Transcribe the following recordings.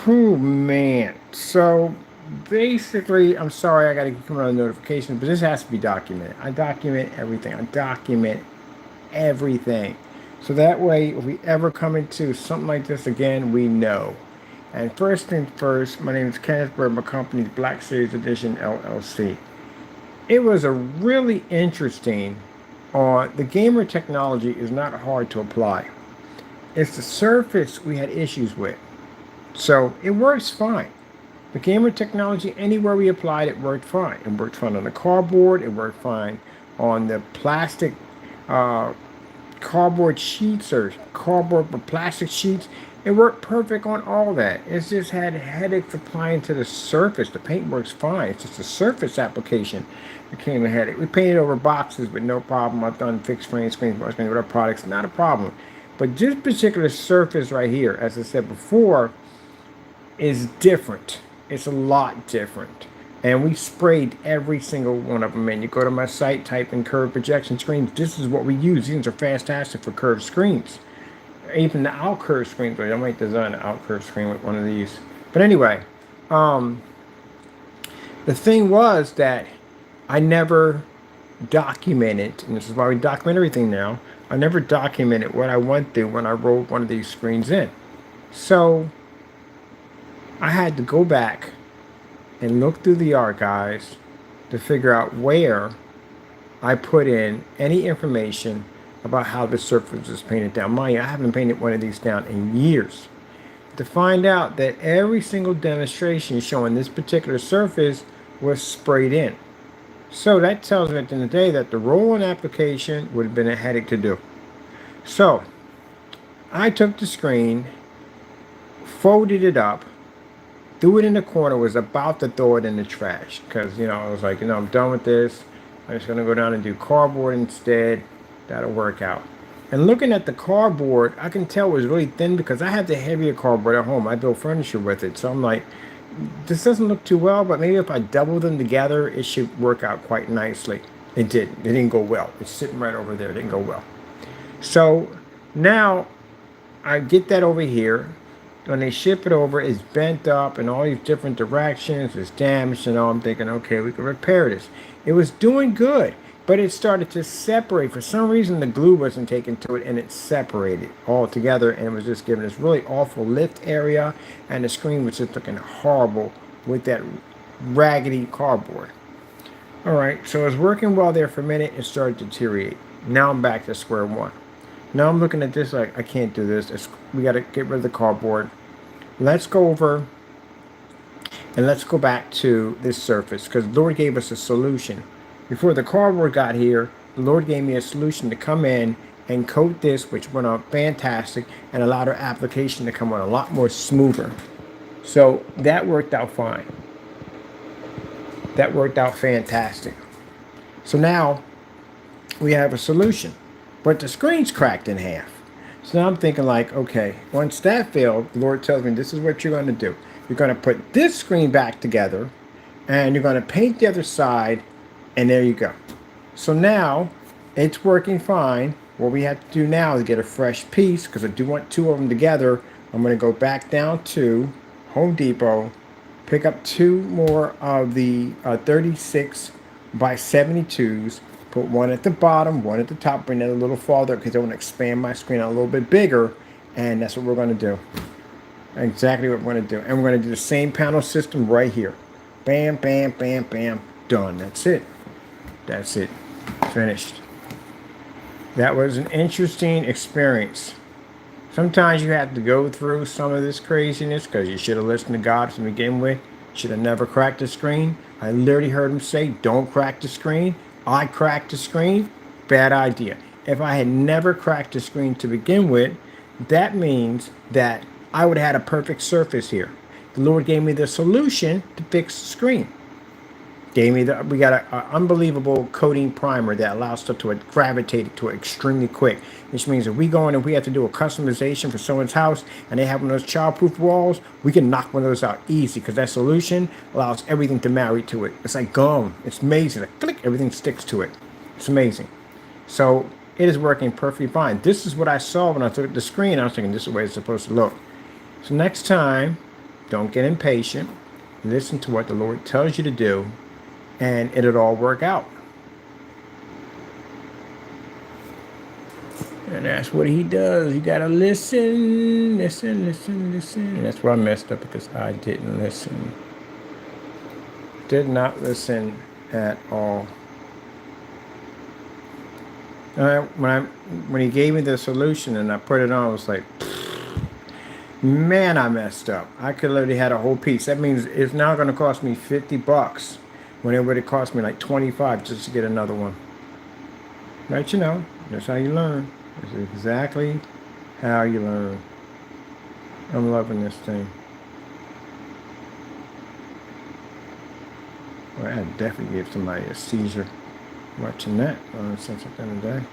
Oh man. So basically, I'm sorry I got to keep coming on notifications, but this has to be documented. I document everything. I document everything. So that way, if we ever come into something like this again, we know. And first thing first, my name is Kenneth Bird. My company's Black Series Edition LLC. It was a really interesting. The gamer technology is not hard to apply. It's the surface we had issues with. So it works fine. The gamer technology, anywhere we applied it, worked fine. It worked fine on the cardboard. It worked fine on the plastic uh, cardboard sheets or cardboard or plastic sheets. It worked perfect on all that. It's just had headaches applying to the surface. The paint works fine. It's just the surface application that came a headache. We painted over boxes with no problem. I've done fixed frame screens, with our products, not a problem. But this particular surface right here, as I said before, is different. It's a lot different. And we sprayed every single one of them in. You go to my site, type in curved projection screens. This is what we use. These are fantastic for curved screens. Even the out curved screens. I might design an out curved screen with one of these. But anyway, um, the thing was that I never documented, and this is why we document everything now. I never documented what I went through when I rolled one of these screens in. So I had to go back and look through the archives to figure out where I put in any information about how the surface is painted down. Mind you, I haven't painted one of these down in years. To find out that every single demonstration showing this particular surface was sprayed in. So that tells me at the end of the day that the roll-on application would have been a headache to do. So I took the screen, folded it up, threw it in the corner, was about to throw it in the trash because, I was like, I'm done with this. I'm just going to go down and do cardboard instead. That'll work out. And looking at the cardboard, I can tell it was really thin because I have the heavier cardboard at home. I build furniture with it. So I'm like, this doesn't look too well, but maybe if I double them together, it should work out quite nicely. It didn't. It didn't go well. It's sitting right over there. It didn't go well. So now I get that over here. When they ship it over, it's bent up in all these different directions. It's damaged and all. I'm thinking, okay, we can repair this. It was doing good, but it started to separate. For some reason, the glue wasn't taken to it, and it separated all together, and it was just giving this really awful lift area, and the screen was just looking horrible with that raggedy cardboard. All right, so it was working well there for a minute. It started to deteriorate. Now I'm back to square one. Now I'm looking at this like, I can't do this. We got to get rid of the cardboard. Let's go over and let's go back to this surface because the Lord gave us a solution. Before the cardboard got here, the Lord gave me a solution to come in and coat this, which went on fantastic and allowed our application to come on a lot more smoother. So that worked out fine. That worked out fantastic. So now we have a solution. But the screen's cracked in half. So now I'm thinking like, okay, once that failed, the Lord tells me this is what you're going to do. You're going to put this screen back together and you're going to paint the other side and there you go. So now it's working fine. What we have to do now is get a fresh piece because I do want two of them together. I'm going to go back down to Home Depot, pick up two more of the 36 by 72s, put one at the bottom, one at the top, bring that a little farther because I want to expand my screen out a little bit bigger, and that's what we're going to do. Exactly what we're going to do. And we're going to do the same panel system right here. Bam, bam, bam, bam, done. That's it. That's it. Finished. That was an interesting experience. Sometimes you have to go through some of this craziness because you should have listened to God to begin with. Should have never cracked the screen. I literally heard him say, don't crack the screen. I cracked the screen. Bad idea. If I had never cracked the screen to begin with, that means that I would have had a perfect surface here. The Lord gave me the solution to fix the screen. We got an unbelievable coating primer that allows stuff to gravitate to it extremely quick, which means if we go in and we have to do a customization for someone's house and they have one of those childproof walls, we can knock one of those out easy because that solution allows everything to marry to it. It's like gum. It's amazing. Like, click, everything sticks to it. It's amazing. So it is working perfectly fine. This is what I saw when I took the screen. I was thinking this is the way it's supposed to look. So next time, don't get impatient. Listen to what the Lord tells you to do, and it'll all work out. And that's what he does. You gotta listen, listen, listen, listen. And that's where I messed up, because I didn't listen. Did not listen at all. When he gave me the solution and I put it on, I was like, man, I messed up. I could literally had a whole piece. That means it's now going to cost me $50 when it would have cost me like 25 just to get another one. Right, you know, that's how you learn. That's exactly how you learn. I'm loving this thing. Well, I definitely gave somebody a seizure watching that since at the end of the day.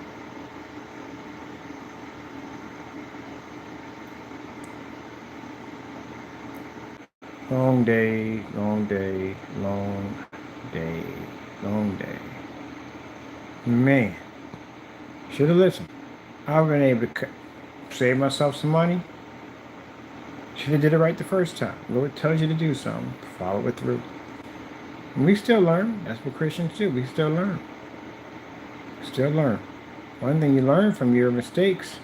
Long day, long day, long day, long day. Man, should have listened. I've been able to save myself some money. Should have did it right the first time. Lord tells you to do something, follow it through. And we still learn. That's what Christians do. We still learn. Still learn. One thing you learn from your mistakes.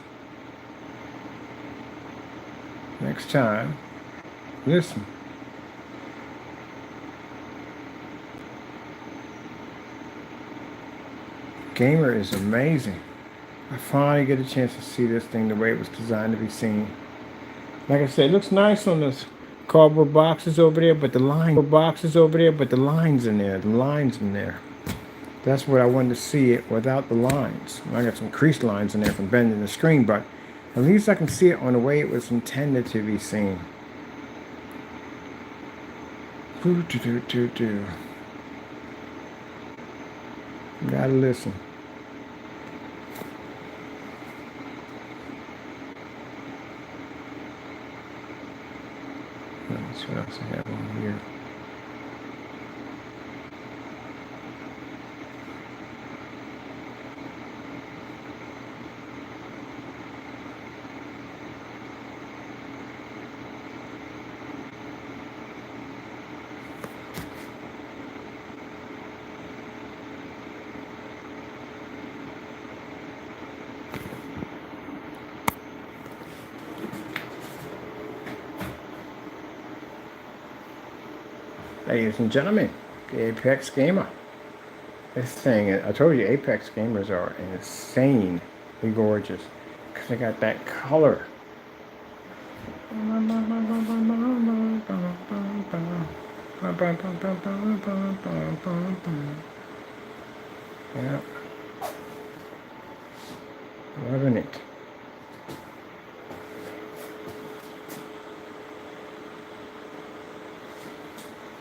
Next time, listen. Gamer is amazing. I finally get a chance to see this thing the way it was designed to be seen. Like I said, it looks nice on those cardboard boxes over there, but the lines in there, the lines in there. That's what I wanted to see it without the lines. I got some crease lines in there from bending the screen, but at least I can see it on the way it was intended to be seen. You gotta listen. Let's see what else I have on here. Ladies and gentlemen, Apex Gamer. This thing, I told you, Apex Gamers are insanely gorgeous because they got that color. Yeah, loving it.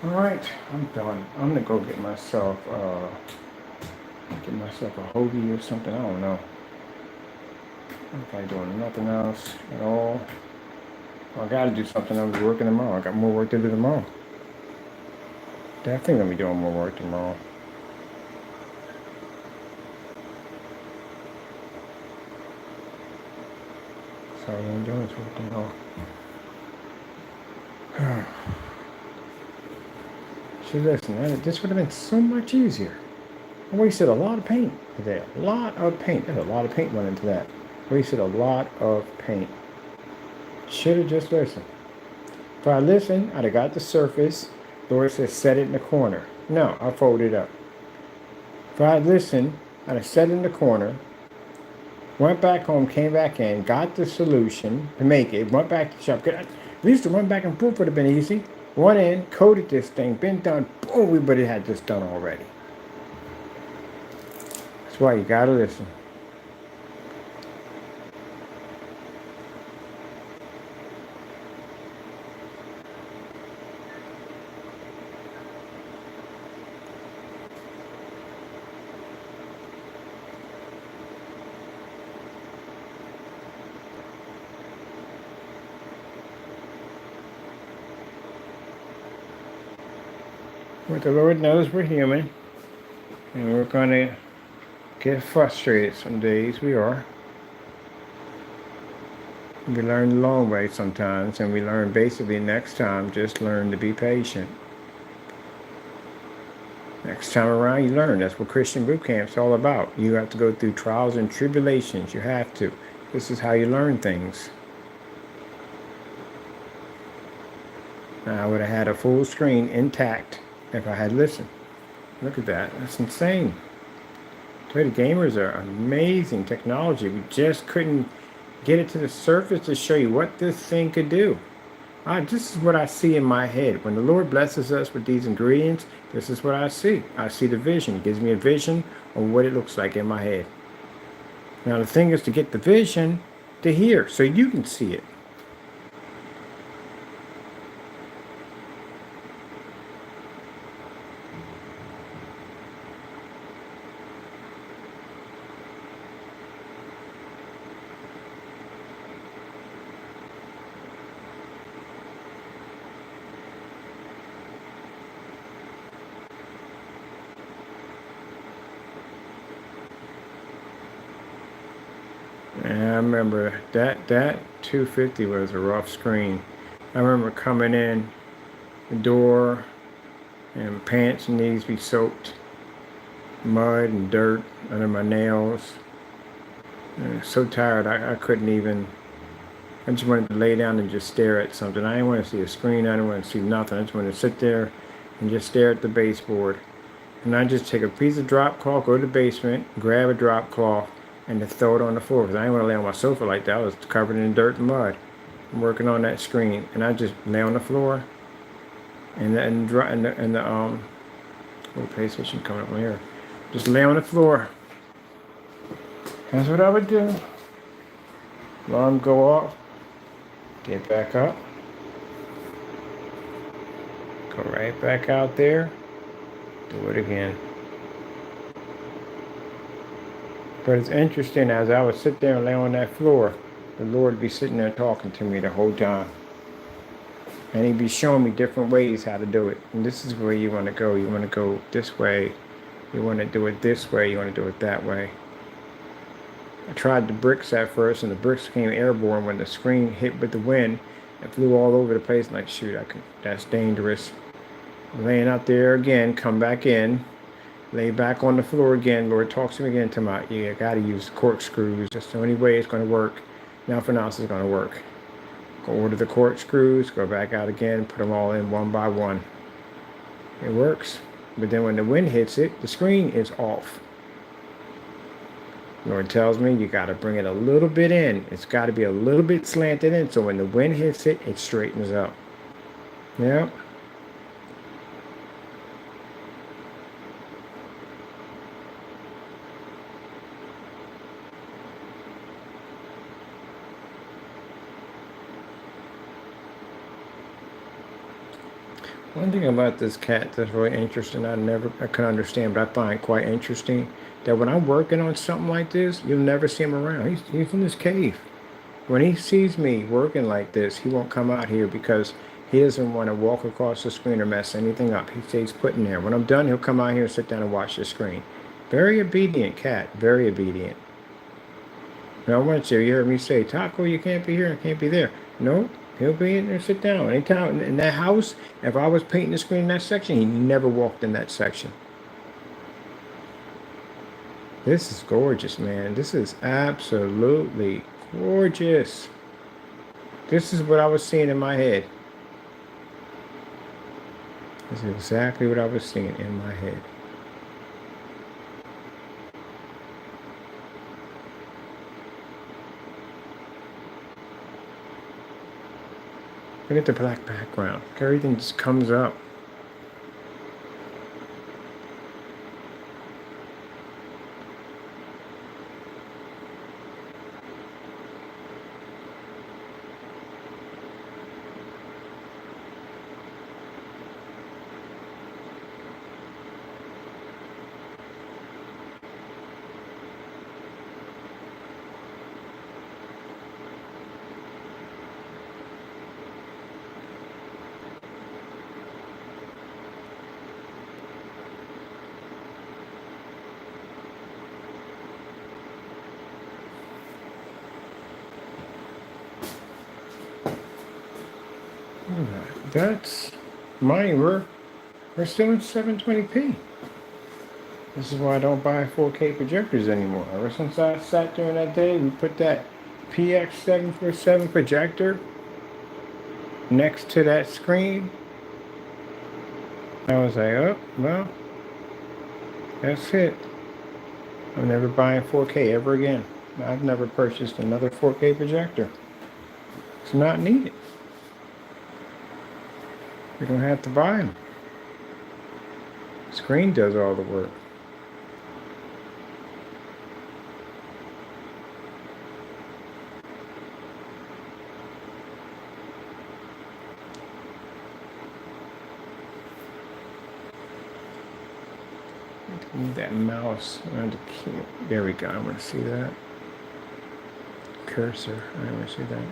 All right, I'm done. I'm gonna go get myself a hoagie or something. I don't know. I'm probably doing nothing else at all. Well, I gotta do something. I'll be working tomorrow. I got more work to do tomorrow. Definitely gonna be doing more work tomorrow. So I'm doing this work tomorrow. So listen, this would have been so much easier. I wasted a lot of paint today. A lot of paint. There's a lot of paint went into that. Wasted a lot of paint. Should have just listened. If I listened, I'd have got the surface. Lord says set it in the corner. No, I folded it up. If I had listened, I'd have set it in the corner. Went back home, came back in, got the solution to make it. Went back to the shop. At least the run back and proof would have been easy. Went in, coated this thing, been done. Boom, we would have had this done already. That's why you gotta listen. But the Lord knows we're human, and we're going to get frustrated some days. We are. We learn the long way sometimes, and we learn basically next time, just learn to be patient. Next time around, you learn. That's what Christian boot camp's all about. You have to go through trials and tribulations. You have to. This is how you learn things. Now, I would have had a full screen intact if I had listened. Look at that. That's insane. The gamers are amazing technology. We just couldn't get it to the surface to show you what this thing could do. This is what I see in my head. When the Lord blesses us with these ingredients, this is what I see. I see the vision. It gives me a vision of what it looks like in my head. Now, the thing is to get the vision to hear so you can see it. And I remember that 250 was a rough screen. I remember coming in the door and pants and knees be soaked, mud and dirt under my nails. So tired I couldn't even. I just wanted to lay down and just stare at something. I didn't want to see a screen. I didn't want to see nothing. I just wanted to sit there and just stare at the baseboard. And I just take a piece of drop cloth, go to the basement, grab a drop cloth, and to throw it on the floor. Because I didn't want to lay on my sofa like that. I was covered in dirt and mud. I'm working on that screen. And I just lay on the floor. And the PlayStation coming up here. Just lay on the floor. That's what I would do. Alarm go off. Get back up. Go right back out there. Do it again. But it's interesting, as I would sit there and lay on that floor, the Lord would be sitting there talking to me the whole time. And he'd be showing me different ways how to do it. And this is where you want to go. You want to go this way. You want to do it this way. You want to do it that way. I tried the bricks at first, and the bricks came airborne when the screen hit with the wind. It flew all over the place. Like, shoot, that's dangerous. Laying out there again, come back in. Lay back on the floor again. Lord talks to me again. You got to use corkscrews. That's the only way it's going to work. Nothing else is going to work. Go order the corkscrews. Go back out again. Put them all in one by one. It works. But then when the wind hits it, the screen is off. Lord tells me you got to bring it a little bit in. It's got to be a little bit slanted in. So when the wind hits it, it straightens up. Yeah. One thing about this cat that's really interesting, I can understand, but I find quite interesting, that when I'm working on something like this, you'll never see him around. He's in his cave. When he sees me working like this, he won't come out here because he doesn't want to walk across the screen or mess anything up. He stays put in there. When I'm done, he'll come out here and sit down and watch the screen. Very obedient cat, very obedient. Now, once you hear me say, Taco, you can't be here, I can't be there. Nope. He'll be in there, sit down. Anytime in that house, if I was painting the screen in that section, he never walked in that section. This is gorgeous, man. This is absolutely gorgeous. This is what I was seeing in my head. This is exactly what I was seeing in my head. Look at the black background. Everything just comes up. That's mine. We're still in 720p. This is why I don't buy 4K projectors anymore. Ever since I sat during that day, we put that PX747 projector next to that screen. I was like, oh, well, that's it. I'm never buying 4K ever again. I've never purchased another 4K projector. It's not needed. You don't have to buy them. Screen does all the work. Move that mouse around the key. There we go. I want to see that. Cursor. I want to see that.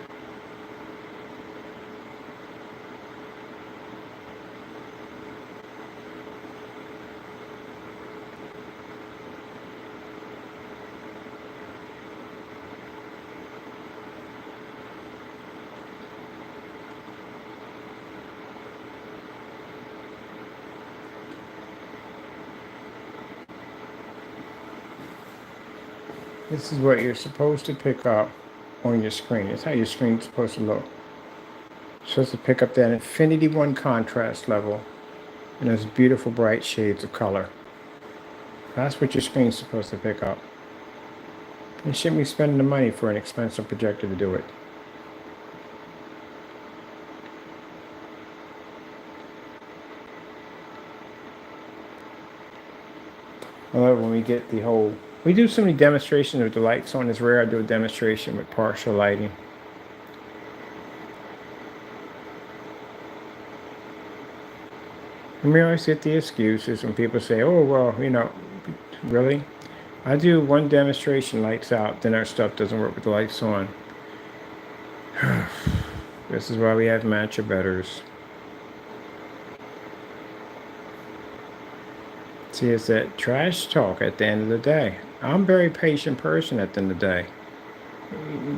This is what you're supposed to pick up on your screen. It's how your screen's supposed to look. It's supposed to pick up that Infinity One contrast level and those beautiful bright shades of color. That's what your screen's supposed to pick up. You shouldn't be spending the money for an expensive projector to do it. I love when we get the whole. We do so many demonstrations with the lights on. It's rare I do a demonstration with partial lighting. And we always get the excuses when people say, oh, well, really? I do one demonstration, lights out, then our stuff doesn't work with the lights on. This is why we have matcha betters. See, it's that trash talk at the end of the day. I'm a very patient person at the end of the day.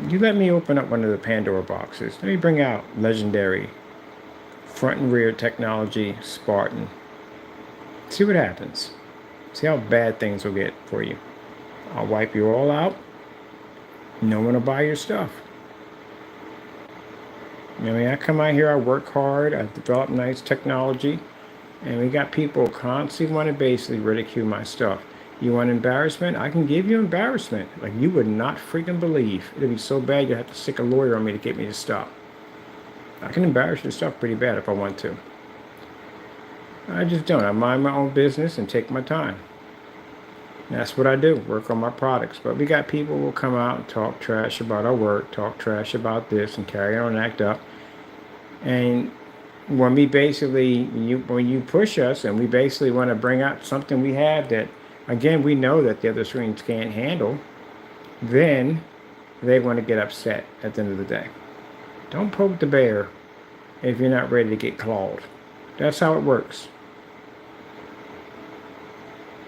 You let me open up one of the Pandora boxes. Let me bring out legendary front and rear technology Spartan. See what happens. See how bad things will get for you. I'll wipe you all out. No one will buy your stuff. I come out here, I work hard, I develop nice technology, and we got people constantly want to basically ridicule my stuff. You want embarrassment? I can give you embarrassment. Like you would not freaking believe. It'd be so bad you'd have to stick a lawyer on me to get me to stop. I can embarrass your stuff pretty bad if I want to. I just don't. I mind my own business and take my time. And that's what I do, work on my products. But we got people who will come out and talk trash about our work, talk trash about this, and carry on and act up. And when we basically, when you push us and we basically want to bring out something we have that, again, we know that the other screens can't handle, then they want to get upset at the end of the day. Don't poke the bear if you're not ready to get clawed. That's how it works.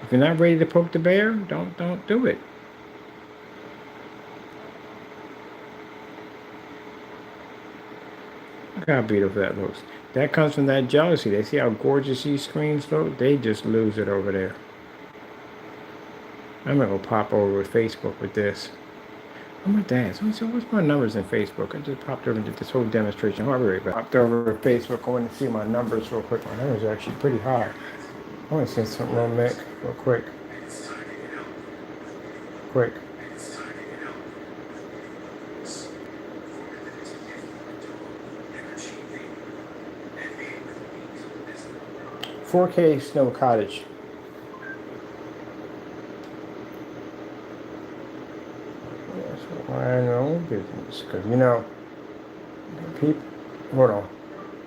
If you're not ready to poke the bear, don't do it. Look how beautiful that looks. That comes from that jealousy. They see how gorgeous these screens look? They just lose it over there. I'm going to go pop over with Facebook with this. Oh my dad, so what's my numbers in Facebook? I just popped over and did this whole demonstration. I'll be right back. Popped over to Facebook. I want to see my numbers real quick. My numbers are actually pretty high. I want to see something real quick. Quick. "4K Snow Cottage." I know business because people. Hold on.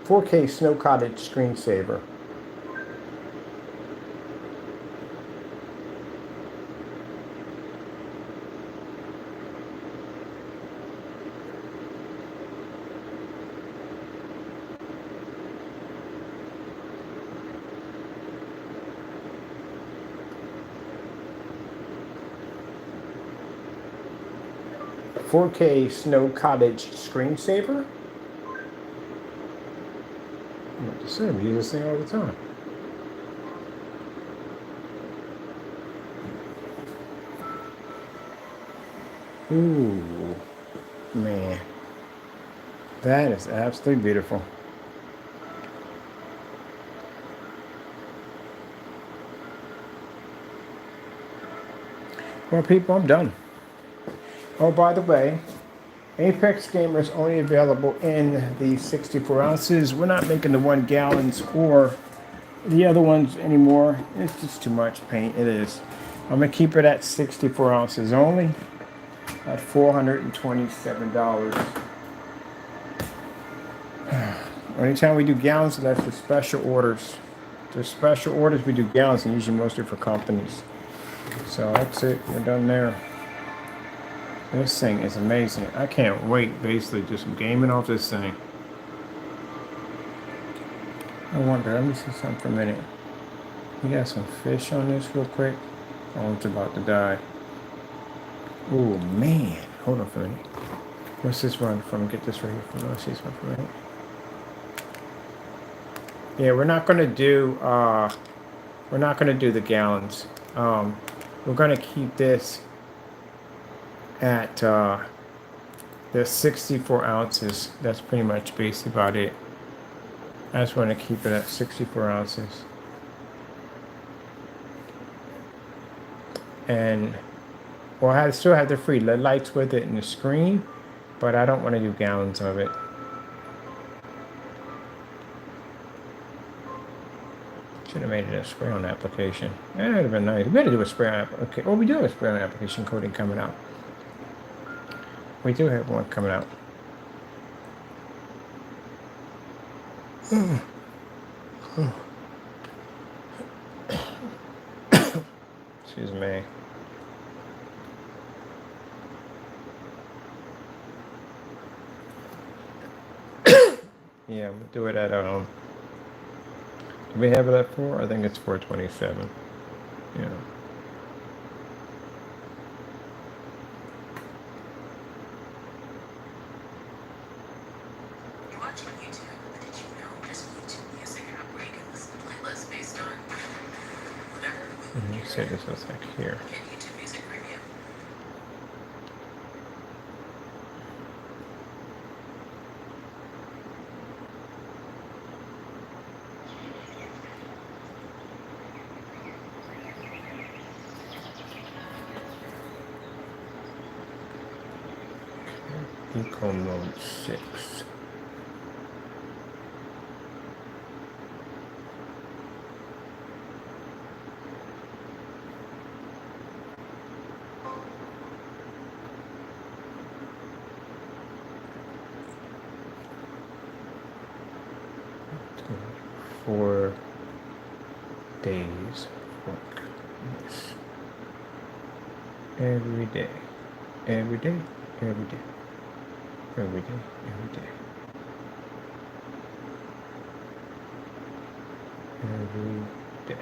4K Snow Cottage screensaver. "4K Snow Cottage screensaver." What to say? We use this thing all the time. Ooh, man. That is absolutely beautiful. Well, people, I'm done. Oh, by the way, Apex Gamer is only available in the 64 ounces. We're not making the 1 gallons or the other ones anymore. It's just too much paint. It is. I'm going to keep it at 64 ounces only at $427. Anytime we do gallons, that's for special orders. There's special orders, we do gallons, and usually mostly for companies. So that's it. We're done there. This thing is amazing. I can't wait, basically, just gaming off this thing. I wonder, let me see something for a minute. We got some fish on this real quick. Oh, it's about to die. Oh, man. Hold on for a minute. What's this run from? Get this right here from. Let's see this one for a minute. Yeah, we're not gonna do the gallons. We're gonna keep this at the 64 ounces. That's pretty much basically about it. I just want to keep it at 64 ounces. And well, I still have the free LED lights with it and the screen, but I don't want to do gallons of it. Should have made it a spray on application. That would have been nice. We got to do a spray on application. Well, we do have a spray on application coating coming out. We do have one coming out. Excuse me. Yeah, we'll do it at do we have it at 4? I think it's 427. Yeah. You're watching YouTube, but did you know there's YouTube Music app where you can listen to playlists based on whatever? And you say this was like here. Get YouTube Music Premium. Eco mode 6. Four days work. Yes. Every day. Every day. Every day. Every day. Every day. Every day.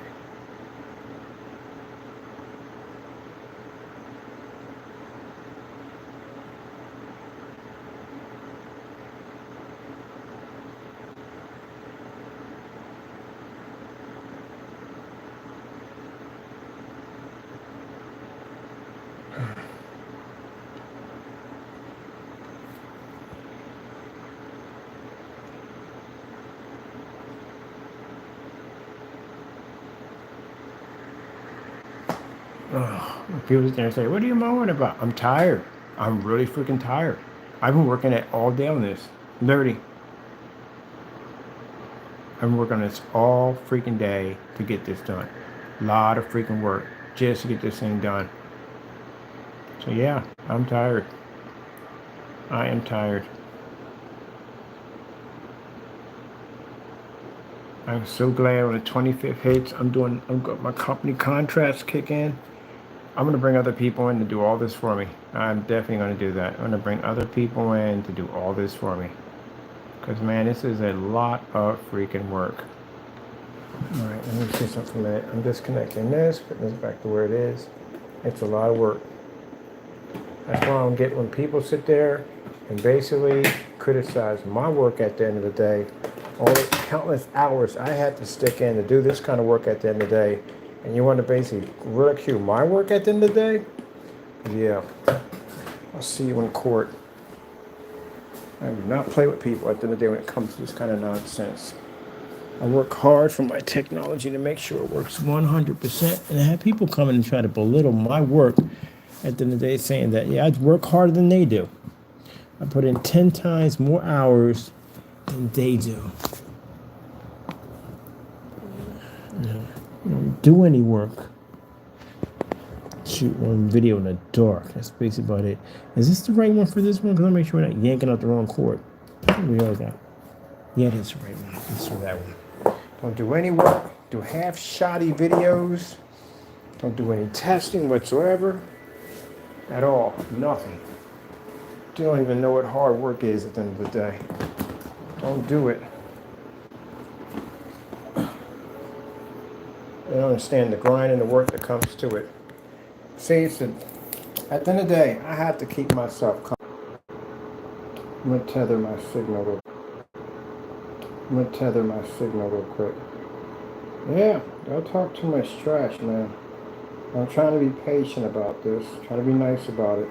Oh, people sit there and say, "What are you moaning about?" I'm tired. I'm really freaking tired. I've been working at all day on this. Literally. I've been working on this all freaking day to get this done. A lot of freaking work just to get this thing done. So yeah, I'm tired. I am tired. I'm so glad when the 25th hits, I'm got my company contracts kick in. I'm going to bring other people in to do all this for me. I'm definitely going to do that. I'm going to bring other people in to do all this for me. Because, man, this is a lot of freaking work. All right, let me see something for a minute. I'm disconnecting this, putting this back to where it is. It's a lot of work. That's why I don't get when people sit there and basically criticize my work at the end of the day. all the countless hours I had to stick in to do this kind of work at the end of the day, and you want to basically ridicule my work at the end of the day? Yeah. I'll see you in court. I do not play with people at the end of the day when it comes to this kind of nonsense. I work hard for my technology to make sure it works 100%, and I have people come in and try to belittle my work at the end of the day, saying that, yeah, I work harder than they do. I put in 10 times more hours than they do. You don't do any work. Shoot one video in the dark. That's basically about it. Is this the right one for this one? Because I'll make sure we're not yanking out the wrong cord. We all got. Yeah, that's the right one. Let's do that one. Don't do any work. Do half shoddy videos. Don't do any testing whatsoever. At all. Nothing. You don't even know what hard work is at the end of the day. Don't do it. You don't understand the grind and the work that comes to it. See, at the end of the day, I have to keep myself calm. I'm going to tether my signal real quick. Yeah, don't talk too much trash, man. I'm trying to be patient about this. Trying to be nice about it.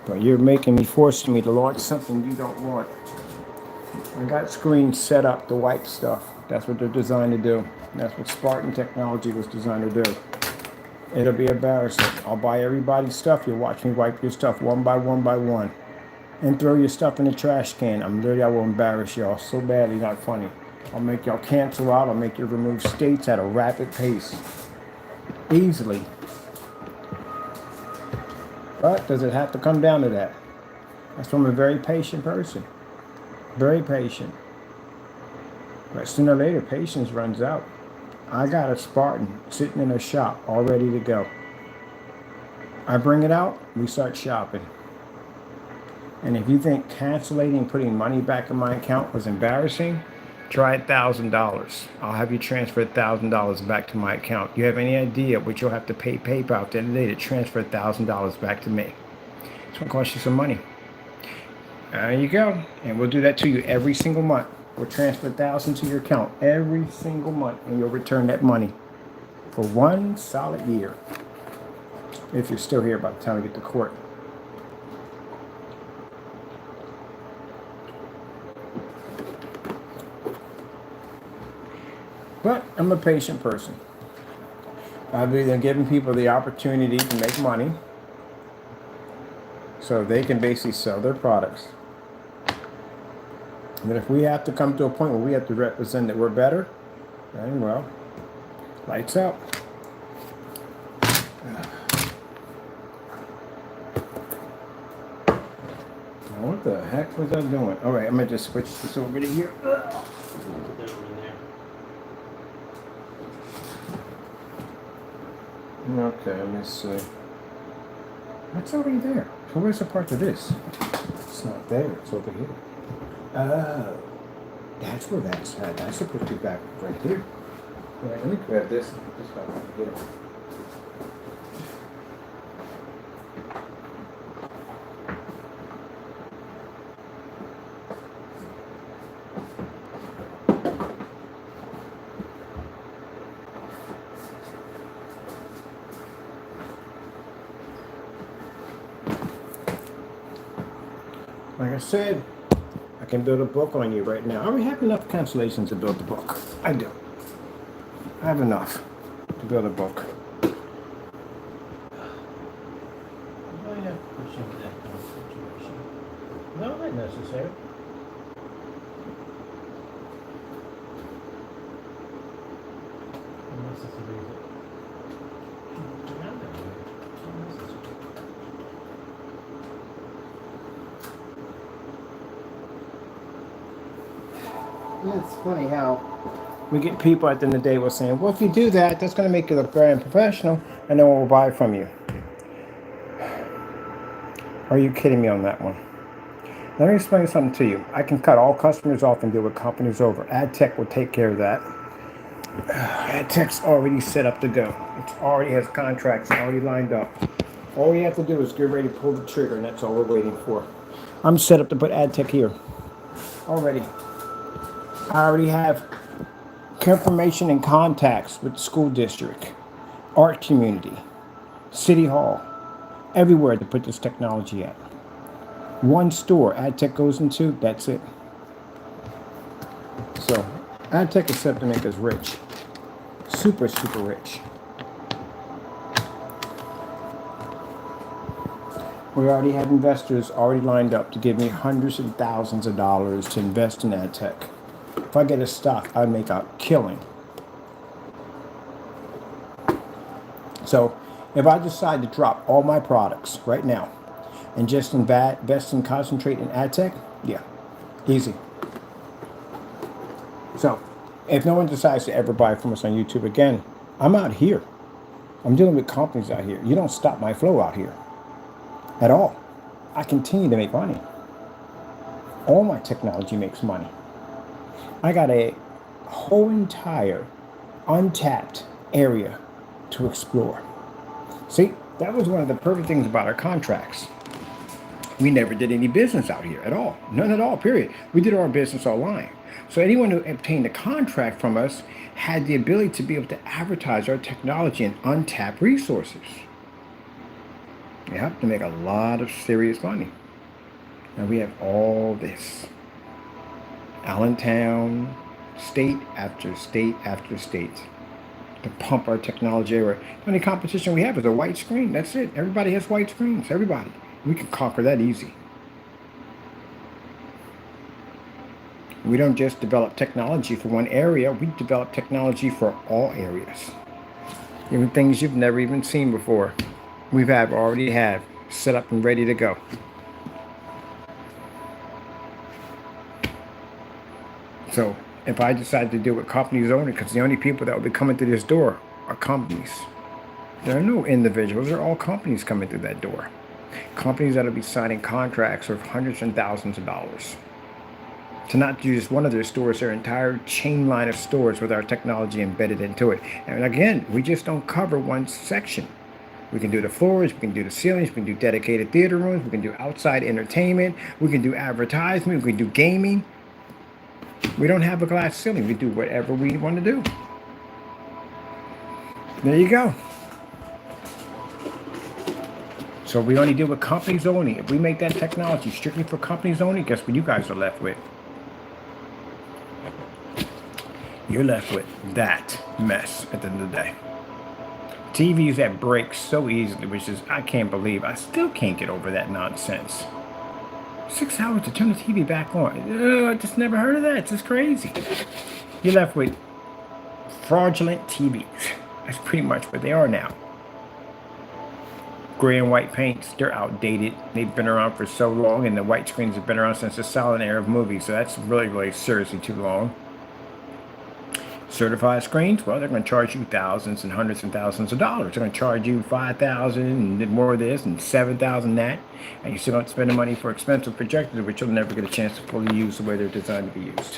But you're forcing me to launch something you don't want. I got screens set up to wipe stuff. That's what they're designed to do. That's what Spartan technology was designed to do. It'll be embarrassing. I'll buy everybody's stuff. You'll watch me wipe your stuff one by one. And throw your stuff in the trash can. I will embarrass y'all so badly, not funny. I'll make y'all cancel out. I'll make you remove states at a rapid pace. Easily. But does it have to come down to that? That's why I'm a very patient person. Very patient. But sooner or later, patience runs out. I got a Spartan sitting in a shop all ready to go. I bring it out, we start shopping. And if you think canceling and putting money back in my account was embarrassing, try $1,000. I'll have you transfer $1,000 back to my account. You have any idea what you'll have to pay PayPal at the end of the day to transfer $1,000 back to me? It's going to cost you some money. There you go. And we'll do that to you every single month. We'll transfer $1,000 to your account every single month, and you'll return that money for 1 solid year. If you're still here by the time we get to court. But I'm a patient person. I believe in giving people the opportunity to make money so they can basically sell their products. But if we have to come to a point where we have to represent that we're better, then, well, lights out. What the heck was I doing? All right, I'm going to just switch this over to here. Okay, let me see. That's already there. So where's the part of this? It's not there. It's over here. Oh, that's where that's at. That's supposed to be back right here. All right, let me grab this and put this back over here. Like I said, I can build a book on you right now. I already have enough cancellations to build the book. I do. I have enough to build a book. No, not necessary. It's funny how we get people at the end of the day was saying, well, if you do that, that's going to make you look very unprofessional, and no one will buy from you. Are you kidding me on that one? Let me explain something to you. I can cut all customers off and deal with companies over. AdTech will take care of that. AdTech's already set up to go. It already has contracts already lined up. All we have to do is get ready to pull the trigger, and that's all we're waiting for. I'm set up to put AdTech here. already. I already have confirmation and contacts with the school district, art community, city hall, everywhere to put this technology at. One store AdTech goes into, that's it. So AdTech is set to make us rich. Super, super rich. We already have investors already lined up to give me hundreds of thousands of dollars to invest in AdTech. If I get a stock, I'd make a killing. So if I decide to drop all my products right now and just invest and concentrate in AdTech, yeah, easy. So if no one decides to ever buy from us on YouTube again, I'm out here. I'm dealing with companies out here. You don't stop my flow out here at all. I continue to make money. All my technology makes money. I got a whole entire untapped area to explore. See, that was one of the perfect things about our contracts. We never did any business out here at all. None at all, period. We did our business online. So anyone who obtained a contract from us had the ability to be able to advertise our technology and untap resources. You have to make a lot of serious money. And we have all this. Allentown, state after state after state, to pump our technology everywhere. The only competition we have is a white screen. That's it. Everybody has white screens. Everybody. We can conquer that easy. We don't just develop technology for one area. We develop technology for all areas. Even things you've never even seen before. Already have set up and ready to go. So if I decide to deal with companies only, because the only people that will be coming through this door are companies. There are no individuals. They're all companies coming through that door. Companies that will be signing contracts worth hundreds and thousands of dollars to not do just one of their stores, their entire chain line of stores with our technology embedded into it. And again, we just don't cover one section. We can do the floors, we can do the ceilings, we can do dedicated theater rooms, we can do outside entertainment, we can do advertisement, we can do gaming. We don't have a glass ceiling. We do whatever we want to do. There you go. So we only deal with companies only. If we make that technology strictly for companies only, guess what you guys are left with? You're left with that mess at the end of the day. TVs that break so easily, which is, I can't believe, I still can't get over that nonsense. 6 hours to turn the TV back on. I just never heard of that. It's just crazy. You're left with fraudulent TVs. That's pretty much what they are now. Gray and white paints, they're outdated. They've been around for so long, and the white screens have been around since the silent era of movies, so that's really, really seriously too long. Certified screens, well, they're going to charge you thousands and hundreds and thousands of dollars. They're going to charge you $5,000 and more of this and $7,000 that, and you still don't spend the money for expensive projectors, which you'll never get a chance to fully use the way they're designed to be used.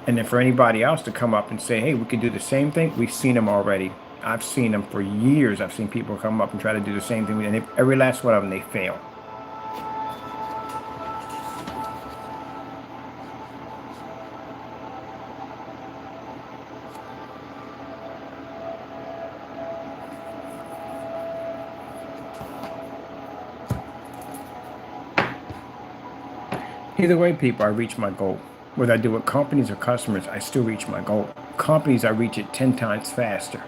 And then for anybody else to come up and say, hey, we could do the same thing, we've seen them already. I've seen them for years. I've seen people come up and try to do the same thing, and every last one of them, they fail. Either way, people, I reach my goal. Whether I do with companies or customers, I still reach my goal. Companies, I reach it 10 times faster.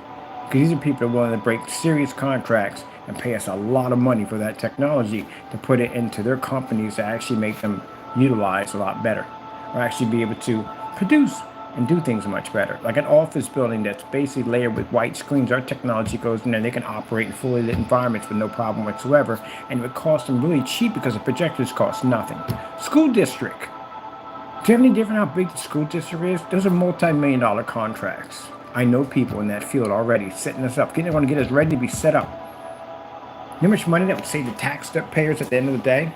Because these are people that are willing to break serious contracts and pay us a lot of money for that technology to put it into their companies to actually make them utilize a lot better. Or actually be able to produce and do things much better. Like an office building that's basically layered with white screens, our technology goes in there and they can operate in fully lit environments with no problem whatsoever. And it would cost them really cheap because the projectors cost nothing. School district. Do you have any different how big the school district is? Those are multi-million-dollar contracts. I know people in that field already setting us up. They want to get us ready to be set up. You know how much money that would save the taxpayers at the end of the day?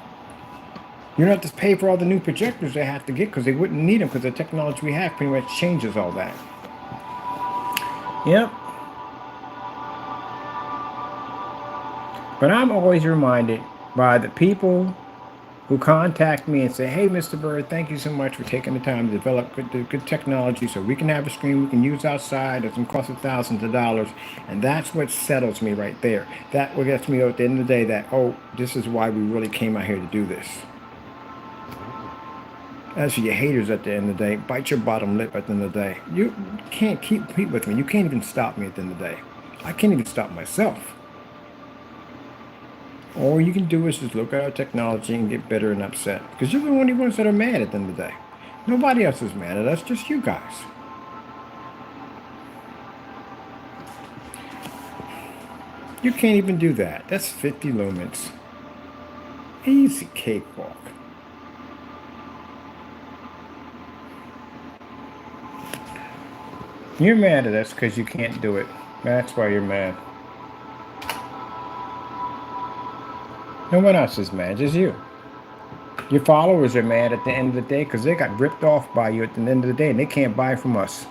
You don't have to pay for all the new projectors they have to get because they wouldn't need them because the technology we have pretty much changes all that. Yep. But I'm always reminded by the people who contact me and say, hey, Mr. Bird, thank you so much for taking the time to develop good technology so we can have a screen we can use outside. It doesn't cost us thousands of dollars. And that's what settles me right there. That what gets me at the end of the day that, oh, this is why we really came out here to do this. As for your haters at the end of the day, bite your bottom lip at the end of the day. You can't compete with me. You can't even stop me at the end of the day. I can't even stop myself. All you can do is just look at our technology and get bitter and upset. Because you're the only ones that are mad at the end of the day. Nobody else is mad at us, just you guys. You can't even do that. That's 50 lumens. Easy cakewalk. You're mad at us because you can't do it. That's why you're mad. No one else is mad, just you. Your followers are mad at the end of the day because they got ripped off by you at the end of the day and they can't buy from us.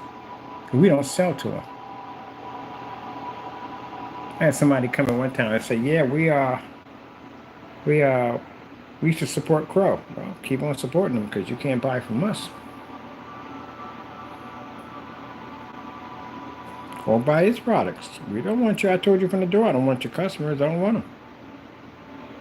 We don't sell to them. I had somebody come in one time and say, yeah, we should support Crow. Well, keep on supporting them because you can't buy from us. Go buy his products. We don't want you. I told you from the door, I don't want your customers. I don't want them.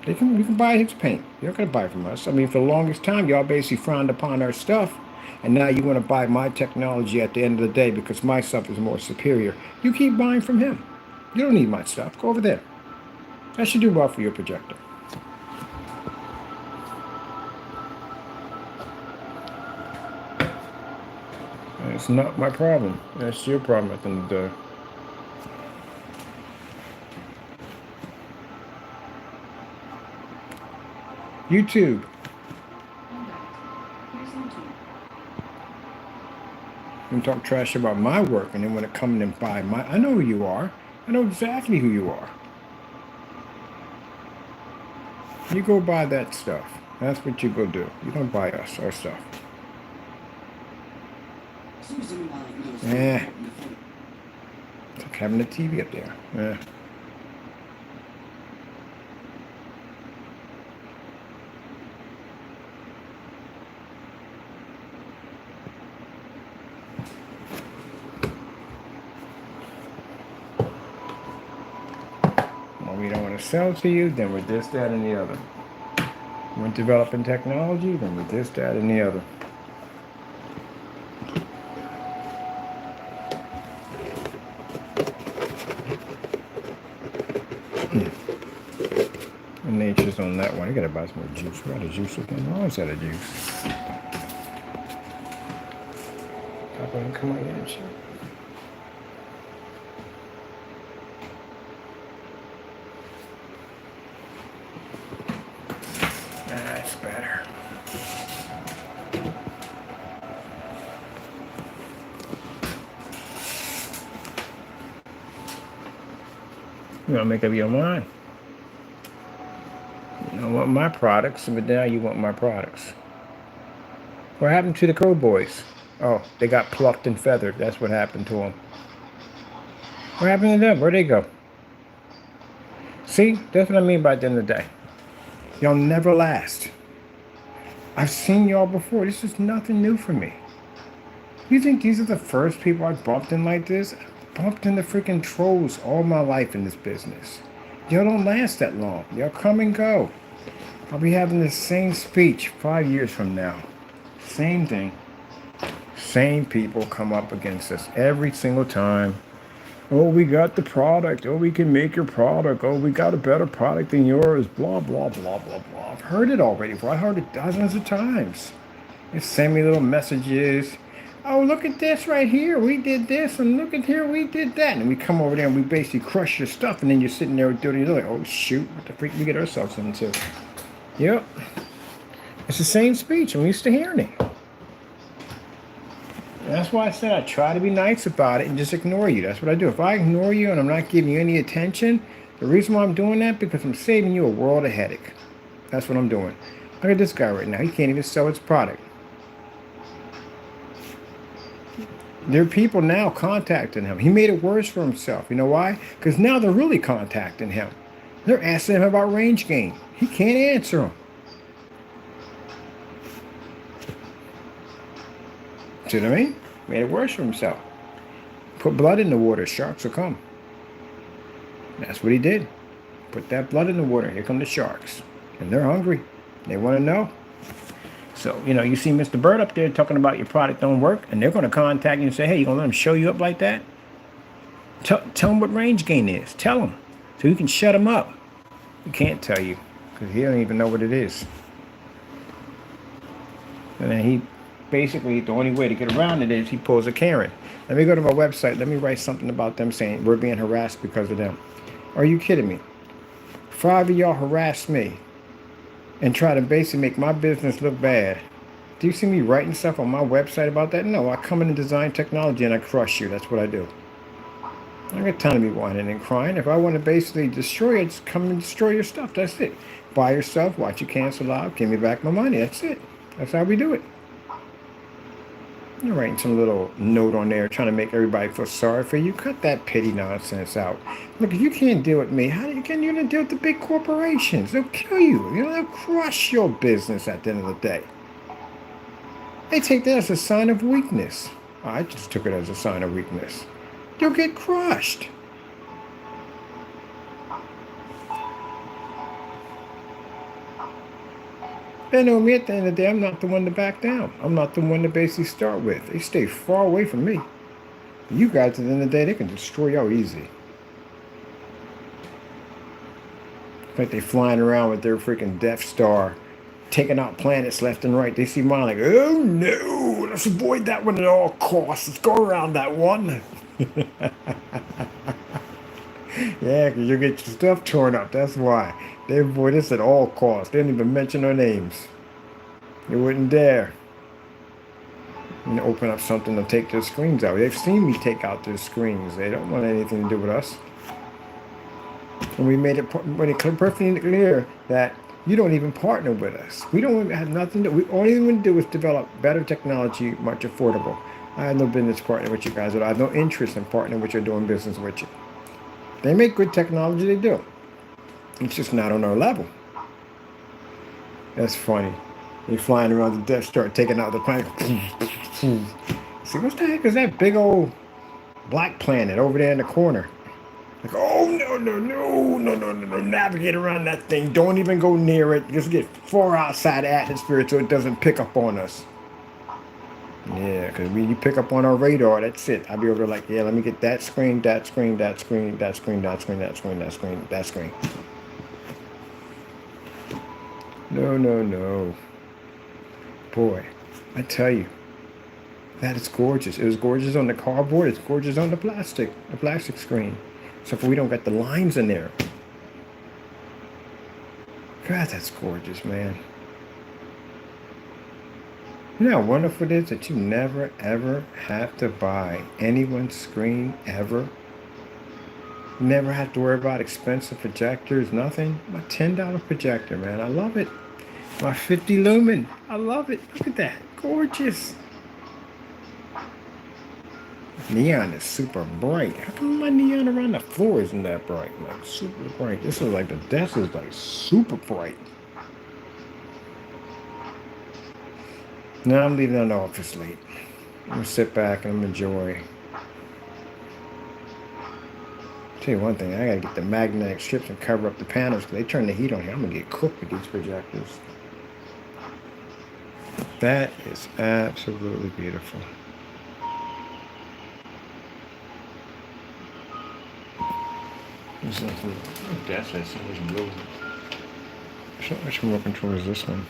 You can buy his paint. You're not going to buy from us. I mean, for the longest time, y'all basically frowned upon our stuff. And now you want to buy my technology at the end of the day because my stuff is more superior. You keep buying from him. You don't need my stuff. Go over there. That should do well for your projector. It's not my problem. That's your problem at the end of the day. YouTube. You can talk trash about my work and then when it comes and buy my, I know who you are. I know exactly who you are. You go buy that stuff. That's what you go do. You don't buy us, our stuff. Yeah. It's like having a TV up there. Yeah. We don't want to sell to you, then we're this, that, and the other. We're developing technology, then we're this, that, and the other. The nature's on that one. I gotta buy some more juice. We got a juice again. I always had a juice. Come on, yeah, sure. That's better. You want to make up your mind. You don't want my products, but now you want my products. What happened to the Crow Boys? Oh, they got plucked and feathered. That's what happened to them. What happened to them? Where'd they go? See, that's what I mean by the end of the day. Y'all never last. I've seen y'all before. This is nothing new for me. You think these are the first people I bumped in like this? I bumped into freaking trolls all my life in this business. Y'all don't last that long. Y'all come and go. I'll be having the same speech 5 years from now. Same thing. Same people come up against us every single time. Oh, we got the product. Oh, we can make your product. Oh, we got a better product than yours. Blah, blah, blah, blah, blah. I've heard it already. I heard it dozens of times. They send me little messages. Oh, look at this right here. We did this. And look at here. We did that. And we come over there and we basically crush your stuff. And then you're sitting there doing it. You're like, oh, shoot. What the freak we get ourselves into? Yep. It's the same speech. I'm used to hearing it. That's why I said I try to be nice about it and just ignore you. That's what I do. If I ignore you and I'm not giving you any attention, the reason why I'm doing that because I'm saving you a world of headache. That's what I'm doing. Look at this guy right now. He can't even sell his product. There are people now contacting him. He made it worse for himself. You know why? Because now they're really contacting him. They're asking him about range gain. He can't answer them. See what I mean? Made it worse for himself. Put blood in the water, sharks will come. That's what he did. Put that blood in the water. Here come the sharks. And they're hungry. They want to know. So, you see Mr. Bird up there talking about your product don't work, and they're going to contact you and say, hey, you going to let them show you up like that? Tell them what range gain is. Tell them. So you can shut them up. He can't tell you because he don't even know what it is. And then he basically, the only way to get around it is he pulls a Karen. Let me go to my website. Let me write something about them saying we're being harassed because of them. Are you kidding me? 5 of y'all harass me and try to basically make my business look bad. Do you see me writing stuff on my website about that? No, I come in and design technology and I crush you. That's what I do. I don't got time to be whining and crying. If I want to basically destroy it, just come and destroy your stuff. That's it. Buy yourself, watch you cancel out, give me back my money. That's it. That's how we do it. You're writing some little note on there trying to make everybody feel sorry for you. Cut that pity nonsense out. Look, if you can't deal with me, how can you deal with the big corporations? They'll kill you. They'll crush your business at the end of the day. They take that as a sign of weakness. I just took it as a sign of weakness. You'll get crushed. They know me at the end of the day, I'm not the one to back down. I'm not the one to basically start with. They stay far away from me. You guys, at the end of the day, they can destroy y'all easy. Like they flying around with their freaking Death Star, taking out planets left and right. They see mine like, oh no, let's avoid that one at all costs. Let's go around that one. Yeah, because you'll get your stuff torn up. That's why. They avoid this at all costs. They didn't even mention our names. They wouldn't dare. And open up something to take their screens out. They've seen me take out their screens. They don't want anything to do with us. And we made it perfectly clear that you don't even partner with us. We don't have nothing to. All you want to do is develop better technology, much affordable. I have no business partnering with you guys. I have no interest in partnering with you or doing business with you. They make good technology, they do. It's just not on our level. That's funny. You're flying around the Death Star, taking out the planet. See, what the heck is that big old black planet over there in the corner? Like, oh, no, navigate around that thing. Don't even go near it. Just get far outside the atmosphere so it doesn't pick up on us. Yeah, because when you pick up on our radar, that's it. I'll be over there like, yeah, let me get that screen, that screen, that screen, that screen, that screen, that screen, that screen, that screen. No. Boy, I tell you, that is gorgeous. It was gorgeous on the cardboard. It's gorgeous on the plastic screen. Except for we don't got the lines in there. God, that's gorgeous, man. You know how wonderful it is that you never, ever have to buy anyone's screen, ever? You never have to worry about expensive projectors, nothing. My $10 projector, man, I love it. My 50 lumen, I love it. Look at that, gorgeous. Neon is super bright. How come my neon around the floor isn't that bright? Like, super bright. This is like the desk is like super bright. Now I'm leaving the office late. I'm gonna sit back and I'm enjoy. Tell you one thing, I gotta get the magnetic strips and cover up the panels because they turn the heat on here. I'm gonna get cooked with these projectors. That is absolutely beautiful. This is that's so much blue. So much more control is this one.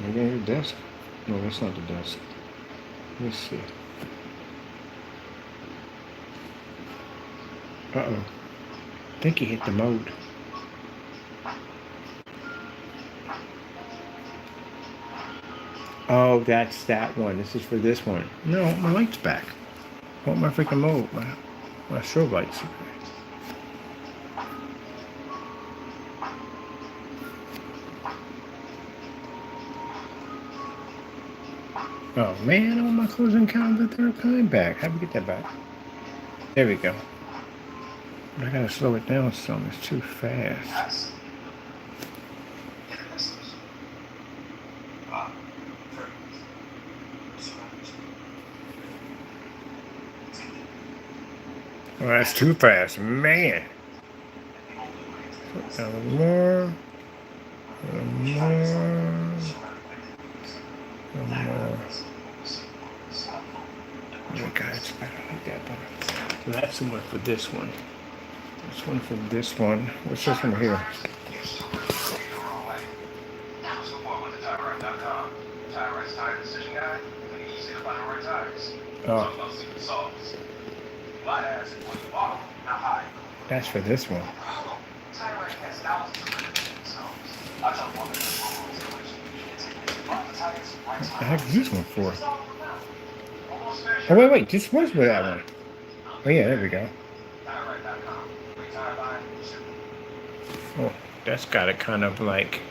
Maybe your desk. No, that's not the desk. Let's see. Uh-oh. I think he hit the mode. Oh, that's that one. This is for this one. No, my light's back. I want my freaking mode. My strobe lights. Oh man, I want my closing count of the third kind back. How do we get that back? There we go. But I gotta slow it down some. It's too fast. Oh, that's too fast, man. A little more. A little more. A little more. Oh my God, it's better like that. Better. So that's the one for this one. This one for this one. What's this one here? Oh. That's for this one. What the heck is this one for? Oh, wait. This was for that one. Oh, yeah, there we go. Oh, that's got it kind of like...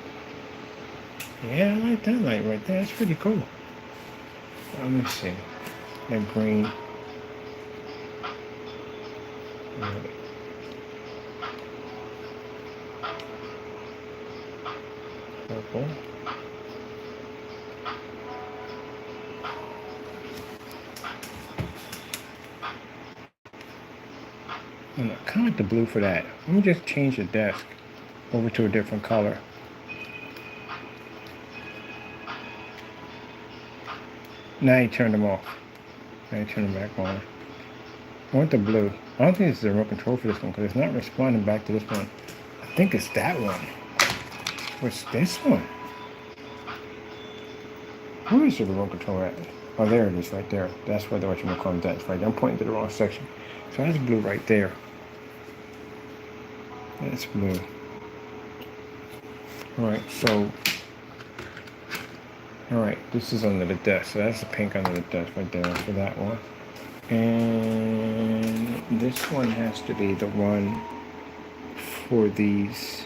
Yeah, I like that light right there. That's pretty cool. Let me see. That green. Purple. And I kind of like the blue for that. Let me just change the desk over to a different color. Now you turn them off. Now you turn them back on. I want the blue. I don't think it's the remote control for this one because it's not responding back to this one. I think it's that one. What's this one? Where is the remote control at? Oh, there it is right there. That's where the whatchamacallit is. Right there. I'm pointing to the wrong section. So that's blue right there. That's blue. Alright, so... Alright, this is under the desk. So that's the pink under the desk right there for that one. And this one has to be the one for these.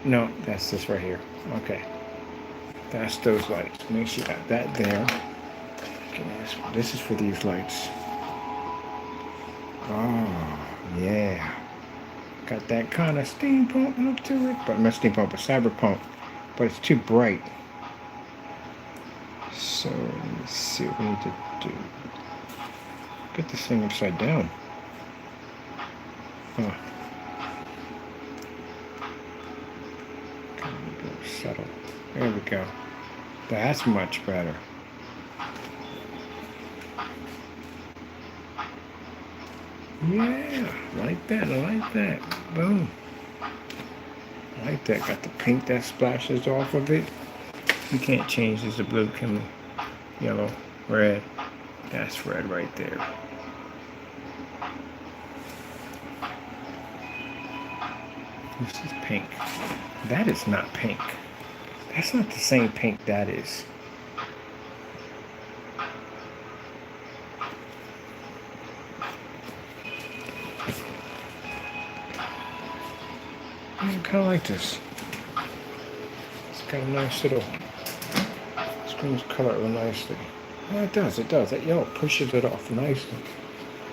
No, that's this right here. Okay. That's those lights. Make sure you got that there. Okay, this is for these lights. Oh, yeah. Got that kind of steampunk look to it. But not steampunk, but cyberpunk. But it's too bright. So, let me see what we need to do. Get this thing upside down. Oh. Settle. There we go. That's much better. Yeah, like that. I like that. Boom. I like that. Got the pink that splashes off of it. You can't change this to blue, can we? Yellow, red. That's red right there. This is pink. That is not pink. That's not the same pink that is. I kind of like this. It's got a nice little... Screens color real nicely. Oh, it does. That yellow pushes it off nicely.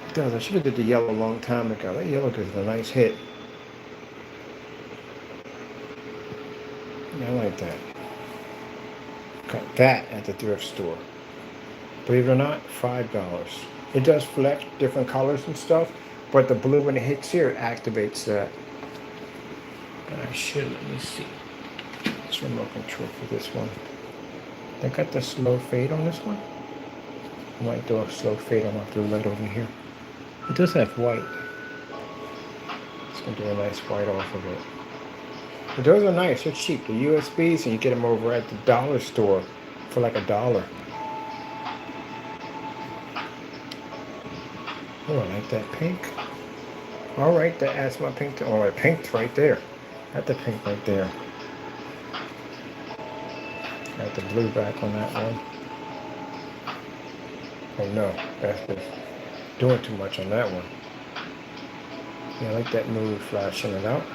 It does. I should have did the yellow a long time ago. That yellow gives it a nice hit. I like that. Got that at the thrift store. Believe it or not, $5. It does flex different colors and stuff, but the blue when it hits here, it activates that. I should, let me see. This remote control for this one. They got the slow fade on this one. I might do a slow fade on the light over here. It does have white. It's gonna do a nice white off of it. But those are nice. They're cheap. The USBs, and you get them over at the dollar store for like $1. Oh, I like that pink. All right, that adds my pink to. Oh, that pink's right there. Got the pink right there. Got the blue back on that one. Oh no, that's just doing too much on that one. Yeah, I like that mood flashing it out.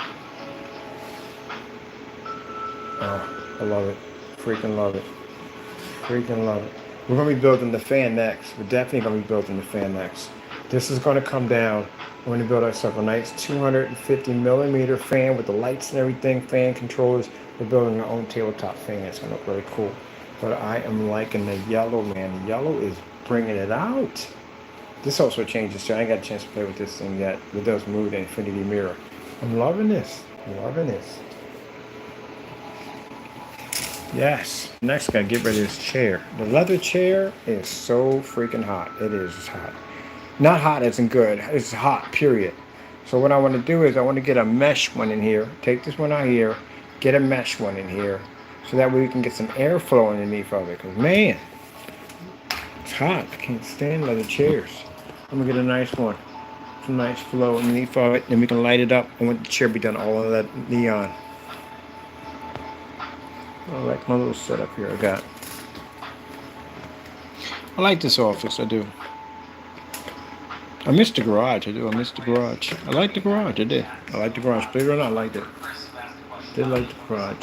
Oh, I love it. Freaking love it. Freaking love it. We're going to be building the fan next. We're definitely going to be building the fan next. This is going to come down. We're going to build ourselves a nice 250 millimeter fan with the lights and everything, fan controllers. We're building our own tabletop fan. It's going to look really cool. But I am liking the yellow, man. The yellow is bringing it out. This also changes too. I ain't got a chance to play with this thing yet. It does move the infinity mirror. I'm loving this. Loving this. Yes. Next, gotta get rid of this chair. The leather chair is so freaking hot. It is hot. Not hot as in good. It's hot, period. So what I want to do is I want to get a mesh one in here. Take this one out here. Get a mesh one in here. So that way we can get some airflow underneath of it. Because, man, it's hot. I can't stand leather chairs. I'm going to get a nice one. Some nice flow underneath of it. Then we can light it up. I want the chair to be done all of that neon. I like my little setup here I got. I like this office, I do. I missed the garage, I do. I missed the garage. I like the garage, I did. I like the garage. Believe it or not, I liked it. Did like the garage.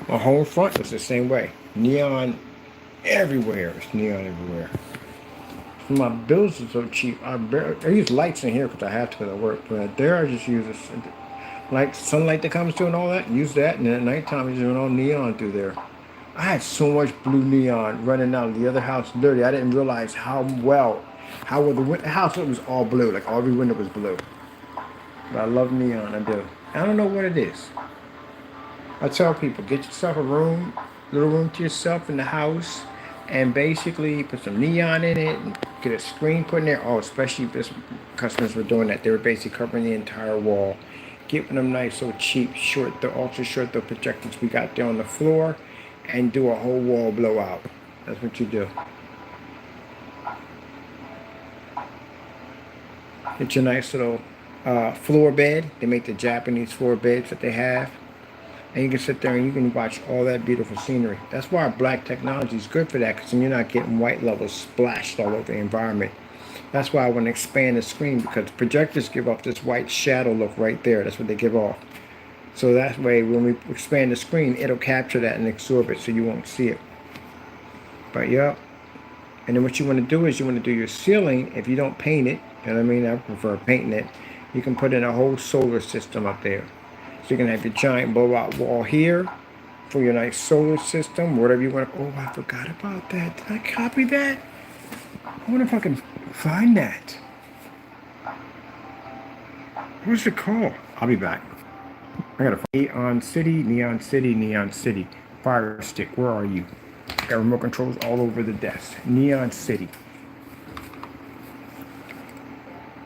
My whole front is the same way. Neon everywhere. It's neon everywhere. My bills are so cheap. I use lights in here because I have to at work. But there I just use this, like sunlight that comes through and all that. Use that, and then at nighttime it's doing all neon through there. I had so much blue neon running out of the other house dirty. I didn't realize how well the house was all blue. Like every window was blue. But I love neon. I do. I don't know what it is. I tell people, get yourself a little room to yourself in the house, and basically put some neon in it and get a screen put in there. Oh, especially if this customers were doing that. They were basically covering the entire wall. Get them nice, so cheap, the ultra short, the projectors we got there on the floor, and do a whole wall blowout. That's what you do. Get your nice little floor bed. They make the Japanese floor beds that they have. And you can sit there and you can watch all that beautiful scenery. That's why black technology is good for that, because then you're not getting white levels splashed all over the environment. That's why I want to expand the screen, because projectors give off this white shadow look right there. That's what they give off. So that way, when we expand the screen, it'll capture that and absorb it so you won't see it. But yeah. And then what you want to do is you want to do your ceiling. If you don't paint it, and I mean, I prefer painting it, you can put in a whole solar system up there. So you can have your giant blowout wall here for your nice solar system, whatever you want. Oh, I forgot about that. Did I copy that? I wonder if I can find that. What's it called? I'll be back. I gotta find Neon City, Neon City, Neon City. Fire Stick, where are you? Got remote controls all over the desk. Neon City.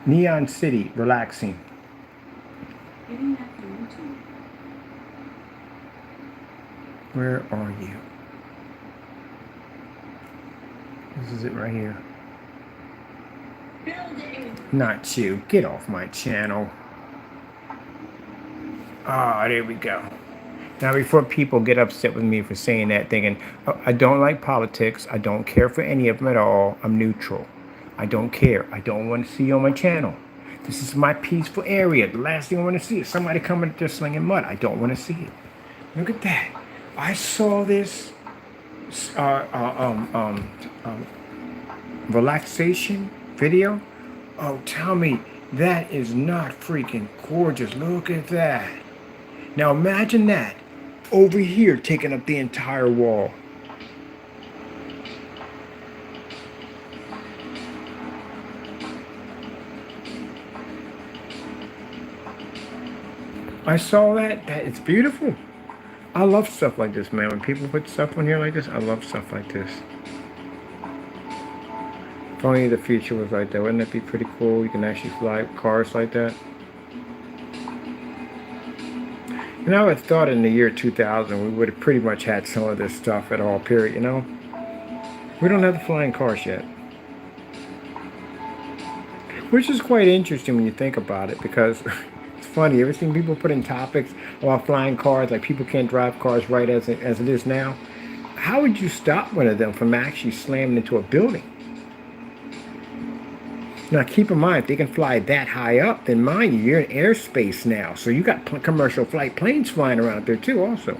Neon City, relaxing. Where are you? This is it right here. Building. Not you. Get off my channel. Ah, there we go. Now, before people get upset with me for saying that, thinking, oh, I don't like politics. I don't care for any of them at all. I'm neutral. I don't care. I don't want to see you on my channel. This is my peaceful area. The last thing I want to see is somebody coming just slinging mud. I don't want to see it. Look at that. I saw this relaxation video. Oh, tell me, that is not freaking gorgeous. Look at that. Now imagine that over here taking up the entire wall. I saw that. That it's beautiful. I love stuff like this, man. When people put stuff on here like this, I love stuff like this. If only the future was like that. Wouldn't that be pretty cool? You can actually fly cars like that. And I would have thought in the year 2000 we would have pretty much had some of this stuff at all, period, you know? We don't have the flying cars yet. Which is quite interesting when you think about it, because it's funny. Ever seen people put in topics about flying cars, like people can't drive cars right as it is now? how would you stop one of them from actually slamming into a building? Now, keep in mind, if they can fly that high up, then mind you, you're in airspace now. So you got commercial flight planes flying around there too, also.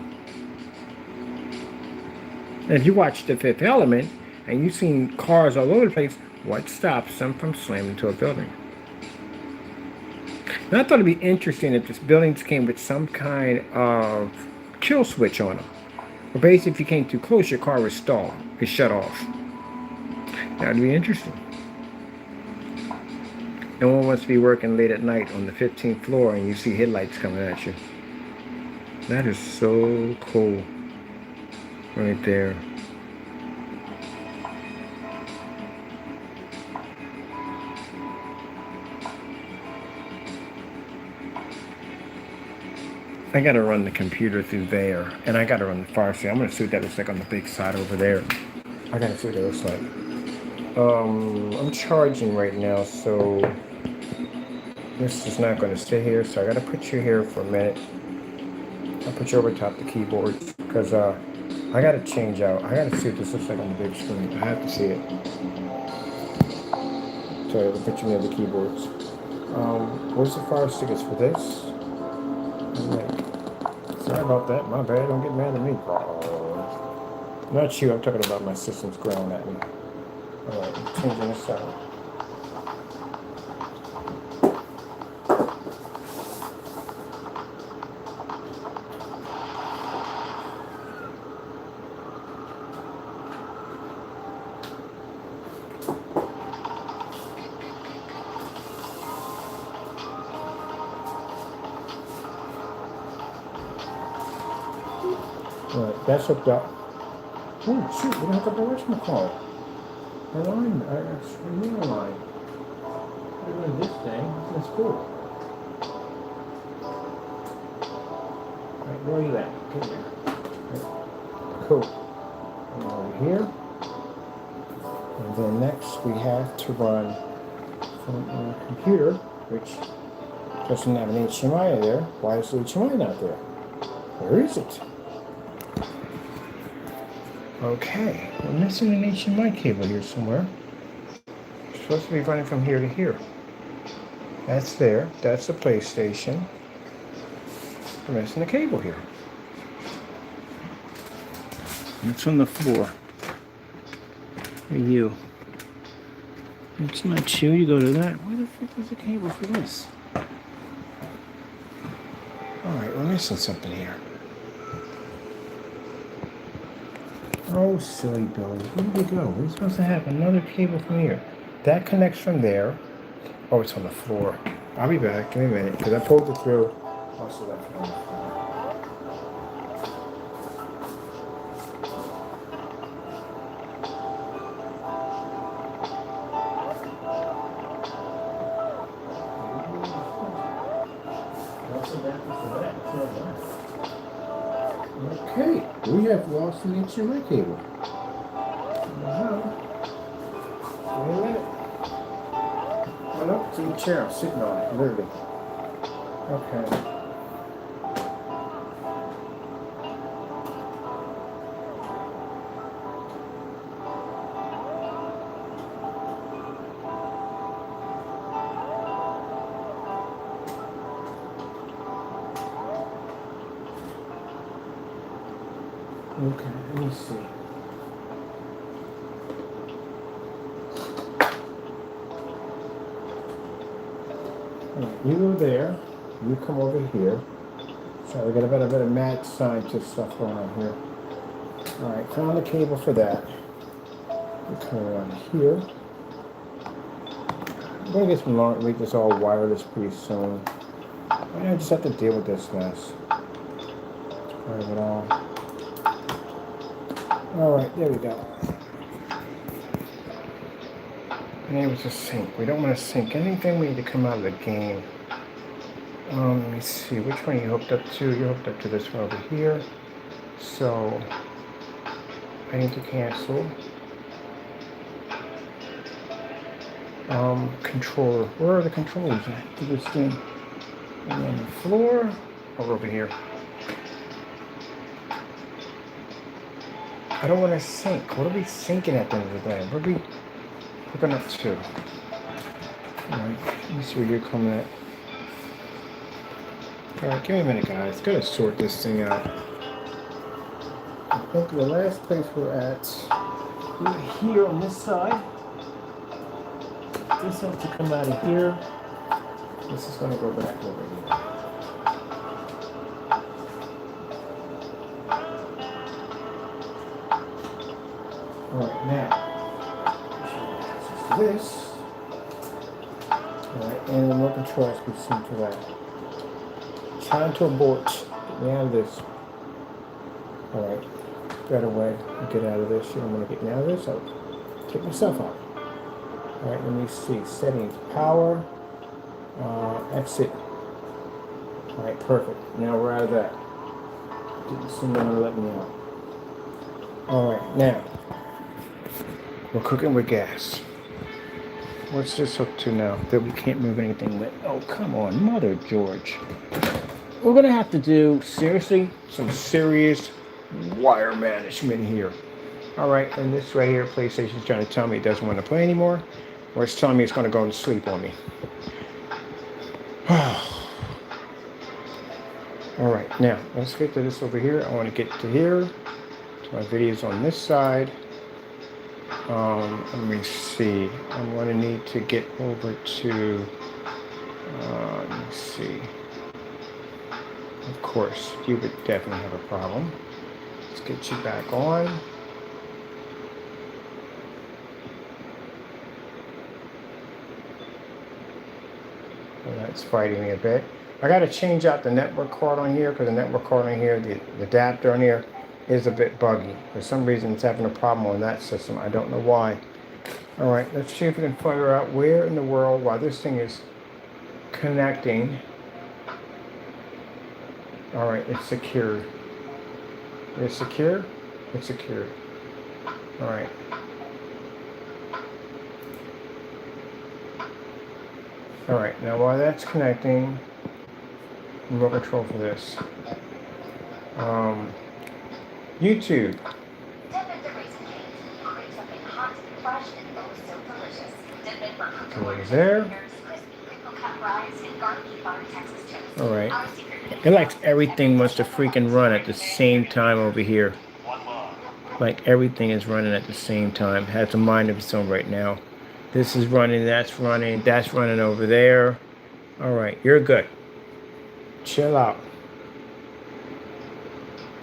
And if you watch The Fifth Element and you've seen cars all over the place, what stops them from slamming into a building? Now, I thought it'd be interesting if this buildings came with some kind of kill switch on them. But basically, if you came too close, your car would stall. It shut off. That would be interesting. No one wants to be working late at night on the 15th floor and you see headlights coming at you. That is so cool. Right there. I gotta run the computer through there, and I gotta run the fire station. I'm gonna see what that looks like on the big side over there. I gotta see what that looks like. I'm charging right now, so this is not gonna stay here. So I gotta put you here for a minute. I'll put you over top the keyboards because I gotta change out. I gotta see what this looks like on the big screen. I have to see it. So I'll put you near the keyboards. Where's the fire stickers for this? Sorry about that. My bad. Don't get mad at me. Not you. I'm talking about my system's growling at me. Alright, I'm changing this out. Alright, that's hooked up. Oh shoot, we don't have to whatchamacallit. A line, a mirror line. We're doing this thing. That's cool. Alright, where are you at? Get there. Right. Cool. And over here. And then next we have to run from our computer, which doesn't have an HDMI there. Why is the HDMI not there? Where is it? Okay, we're missing an HDMI cable here somewhere. It's supposed to be running from here to here. That's there. That's the PlayStation. We're missing a cable here. It's on the floor. Where are you? It's not you. You go to that. Where the frick is the cable for this? Alright, we're missing something here. Oh, silly Billy. Where did we go? We're supposed to have another cable from here. That connects from there. Oh, it's on the floor. I'll be back. Give me a minute, because I pulled it through. Also left it on the floor. Okay, we have lost an HDMI cable. Wait a minute. Oh, no, it's in the chair. I'm sitting on it, literally. Okay. Okay, let me see. You go there, you come over here. So we got a bit of mad scientist stuff going on here. Alright, found the cable for that. We come around here. I'm gonna get some long, make this all wireless pretty soon. I just have to deal with this mess. That's part of it all. Alright, there we go. Enable to sync. We don't want to sync anything. We need to come out of the game. Let me see. Which one are you hooked up to? You're hooked up to this one over here. So, I need to cancel. Controller. Where are the controllers at to this thing? And on the floor or over here? I don't want to sink. What are we sinking at the end of the day? What are we hooking up to? All right, let me see where you're coming at. All right, give me a minute, guys. Gotta sort this thing out. I think the last place we're at, we're here on this side. This has to come out of here. This is gonna go back over here. All right, now this. All right, and remote control has to be seen to that. Trying to abort. Get me out of this. All right, better way to get out of this. You don't want to get me out of this. So take yourself out. All right, let me see. Settings, power, exit. All right, perfect. Now we're out of that. Didn't seem to want to let me out. All right, now we're cooking with gas. What's this hooked to now that we can't move anything with? Oh, come on, Mother George. We're gonna have to do, seriously, some serious wire management here. All right, and this right here, PlayStation's trying to tell me it doesn't want to play anymore, or it's telling me it's gonna go to sleep on me. All right, now let's get to this over here. I want to get to here. So my video's on this side. Let me see. I'm going to need to get over to. Let me see. Of course, you would definitely have a problem. Let's get you back on. Well, that's fighting me a bit. I got to change out the network card on here because the network card on here, the adapter on here, is a bit buggy. For some reason, it's having a problem on that system. I don't know why. All right, let's see if we can figure out where in the world, while this thing is connecting. All right, it's secured. It's secure? It's secured. All right. All right, now while that's connecting, remote control for this. YouTube. Go there. All right. It likes everything wants to freaking run at the same time over here. Like everything is running at the same time. Has a mind of its own right now. This is running, that's running over there. All right, you're good. Chill out.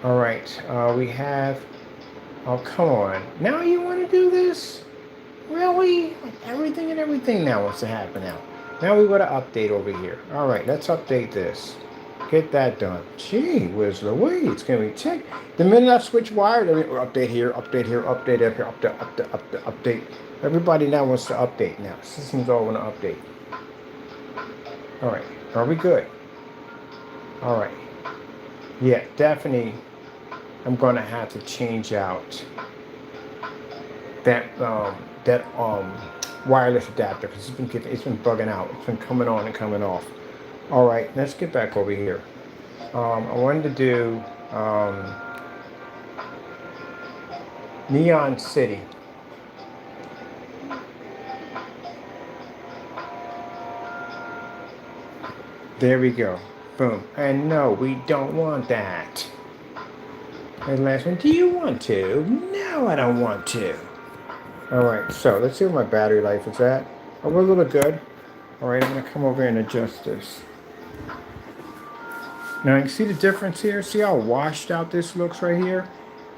All right, we have, oh, come on. Now you want to do this? Really? Like everything now wants to happen now. Now we got to update over here. All right, let's update this. Get that done. Gee, whiz Louise, it's going to be tick. The minute I switch wires, update here, update here, update up here, update. Everybody now wants to update now. Systems all want to update. All right, are we good? All right. Yeah, definitely. I'm going to have to change out that wireless adapter because it's been bugging out. It's been coming on and coming off. All right, let's get back over here. I wanted to do Neon City. There we go. Boom. And no, we don't want that. And the last one, do you want to? No, I don't want to. All right, so let's see where my battery life is at. Oh, we're a little good. All right, I'm going to come over and adjust this. Now, you can see the difference here? See how washed out this looks right here?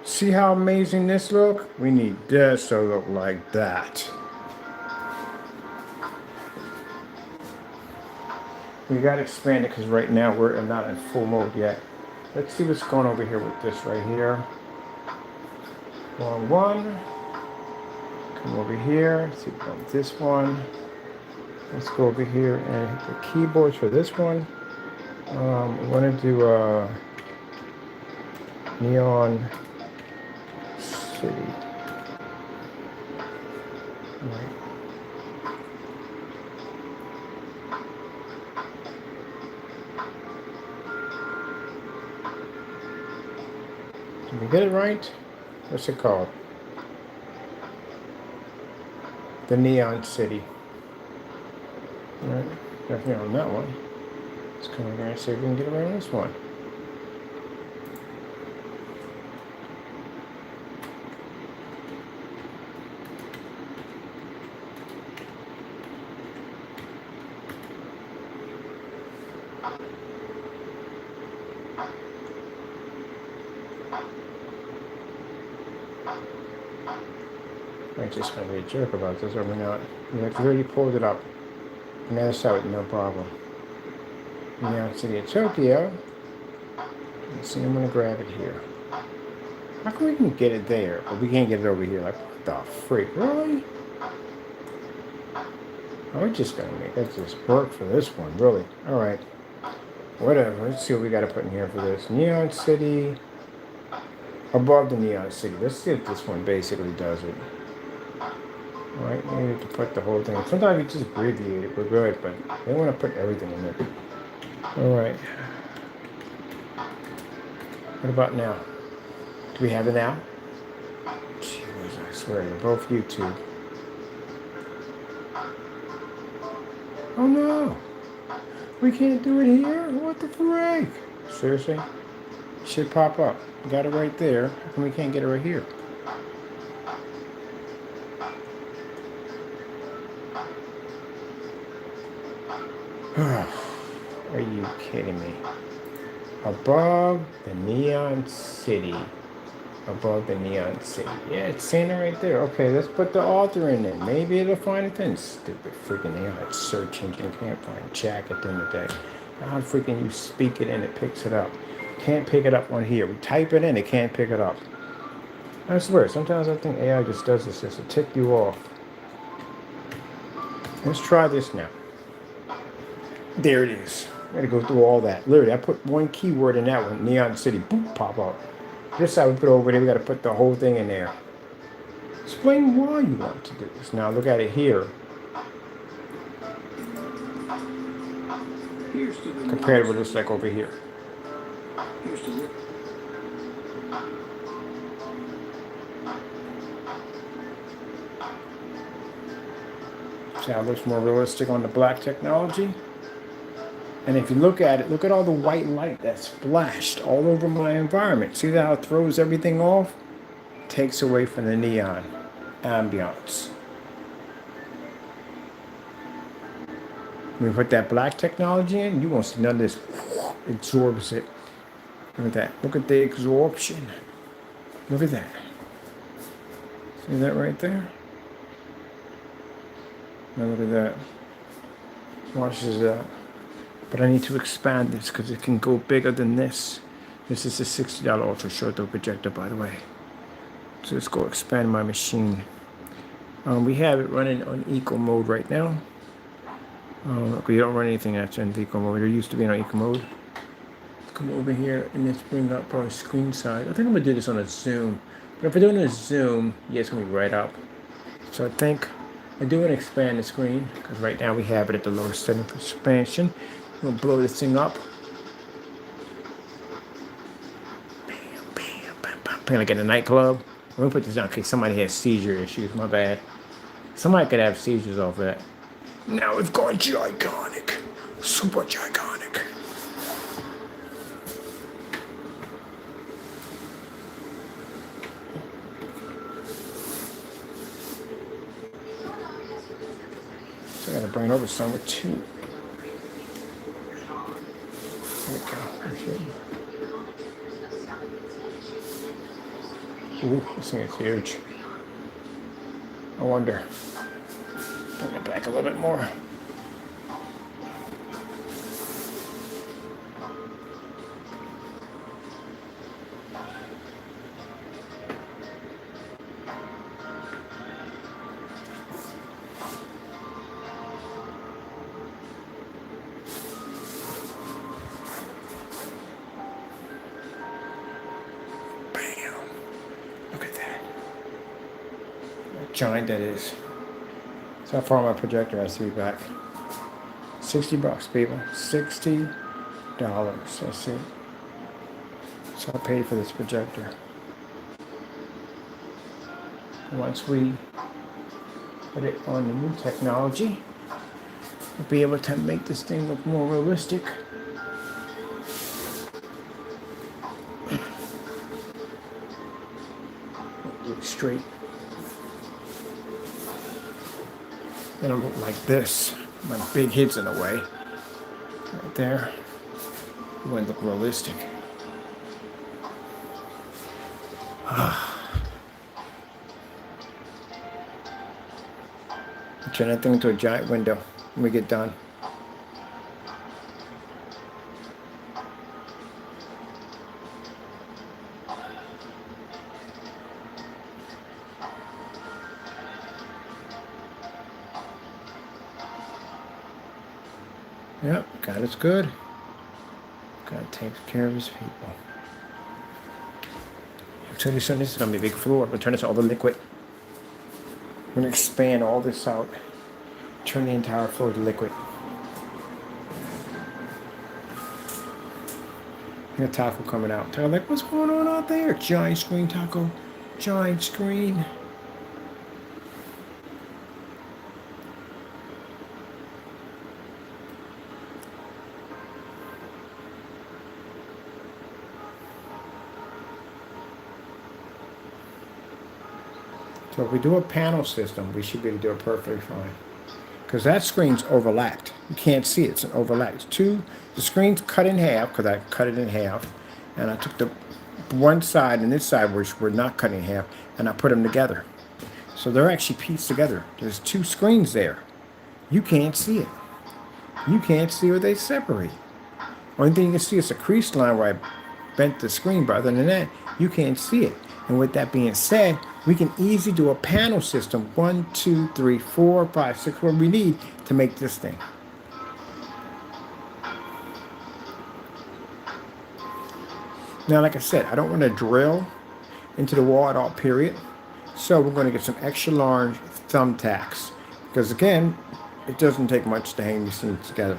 See how amazing this look? We need this to look like that. We got to expand it because right now we're not in full mode yet. Let's see what's going over here with this right here. Wrong one. Come over here. Let's see about this one. Let's go over here and hit the keyboards for this one. I want to do Neon City. All right. Did we get it right? What's it called? The Neon City. All right, definitely on that one. Let's come over and see if we can get around this one. I'm just going to be a jerk about this, or we're not. We've already pulled it up. And that's out, no problem. Neon City of Tokyo. Let's see, I'm going to grab it here. How come we can get it there, but we can't get it over here? Like, what the freak? Really? We're just going to make that just work for this one, really. Alright. Whatever. Let's see what we got to put in here for this. Neon City. Above the Neon City. Let's see if this one basically does it. Alright, maybe we can put the whole thing. Sometimes we just abbreviate it. We're good, but they want to put everything in there. Alright. What about now? Do we have it now? Jeez, I swear, they're both YouTube. Oh no! We can't do it here? What the frick? Seriously? It should pop up. We got it right there. How come we can't get it right here? Are you kidding me? Above the Neon City. Above the Neon City. Yeah, it's saying it right there. Okay, let's put the author in there. Maybe it'll find it then. Stupid freaking AI search engine can't find Jack at the end of the day. How freaking you speak it and it picks it up. Can't pick it up on here. We type it in, it can't pick it up. I swear, sometimes I think AI just does this just to tick you off. Let's try this now. There it is. I gotta go through all that. Literally, I put one keyword in that one, Neon City, boop, pop up. This side we put over there, we gotta put the whole thing in there. Explain why you want to do this. Now look at it here. Compared to what it looks like over here. See how it looks more realistic on the black technology? And if you look at it, look at all the white light that's splashed all over my environment. See how it throws everything off? Takes away from the neon ambiance. When we put that black technology in, you won't see none of this. Absorbs it. Look at that. Look at the absorption. Look at that. See that right there? Now look at that. Washes it out. But I need to expand this because it can go bigger than this. This is a $60 ultra short throw projector, by the way. So let's go expand my machine. We have it running on eco mode right now. We don't run anything that's in eco mode. There used to be on eco mode. Let's come over here and let's bring up our screen size. I think I'm gonna do this on a zoom. But if we're doing a zoom, yeah, it's gonna be right up. So I think I do want to expand the screen because right now we have it at the lowest setting for expansion. I'm gonna blow this thing up. Bam, bam, bam, bam, bam, like in a nightclub. Let me put this down in case somebody has seizure issues. My bad. Somebody could have seizures off of that. Now we've gone gigantic. Super gigantic. So I gotta bring it over somewhere too. There we go. Ooh, this thing is huge. I wonder. Bring it back a little bit more. Giant that is. So how far my projector has to be back. $60, people. $60. That's it. So I paid for this projector. Once we put it on the new technology, we'll be able to make this thing look more realistic. Look straight. It'll look like this. My big head's in the way. Right there. It wouldn't look realistic. Turn that thing into a giant window when we get done. Yep, God is good. God takes care of his people. Pretty soon this is going to be a big floor. I'm going to turn this all to liquid. I'm going to expand all this out. Turn the entire floor to liquid. Your taco coming out. They're like, what's going on out there? Giant screen, taco. Giant screen. So if we do a panel system, we should be able to do it perfectly fine. Because that screen's overlapped. You can't see it. It's an overlap. It's two. The screen's cut in half because I cut it in half. And I took the one side and this side, which were not cut in half, and I put them together. So they're actually pieced together. There's two screens there. You can't see it. You can't see where they separate. Only thing you can see is a crease line where I bent the screen, but other than that, you can't see it. And with that being said, we can easily do a panel system, 1, 2, 3, 4, 5, 6, what we need to make this thing. Now, like I said, I don't want to drill into the wall at all, period. So we're going to get some extra large thumbtacks. Because again, it doesn't take much to hang these things together.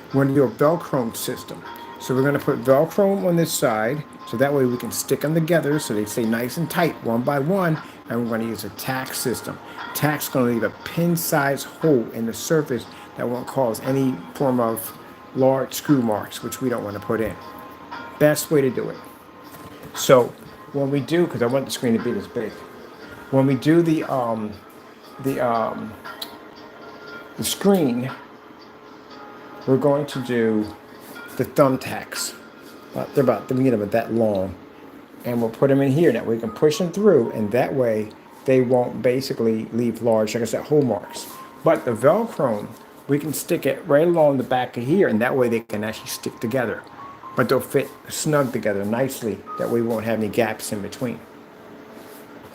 We're going to do a Velcro system. So we're going to put Velcro on this side, so that way we can stick them together so they stay nice and tight, one by one, and we're going to use a tack system. Tack's going to leave a pin-sized hole in the surface that won't cause any form of large screw marks, which we don't want to put in. Best way to do it. So when we do, because I want the screen to be this big, when we do the screen, we're going to do the thumbtacks. They're about that long, and we'll put them in here. Now we can push them through, and that way they won't basically leave large, like I said, hole marks. But the Velcro, we can stick it right along the back of here, and that way they can actually stick together. But they'll fit snug together nicely. That way we won't have any gaps in between.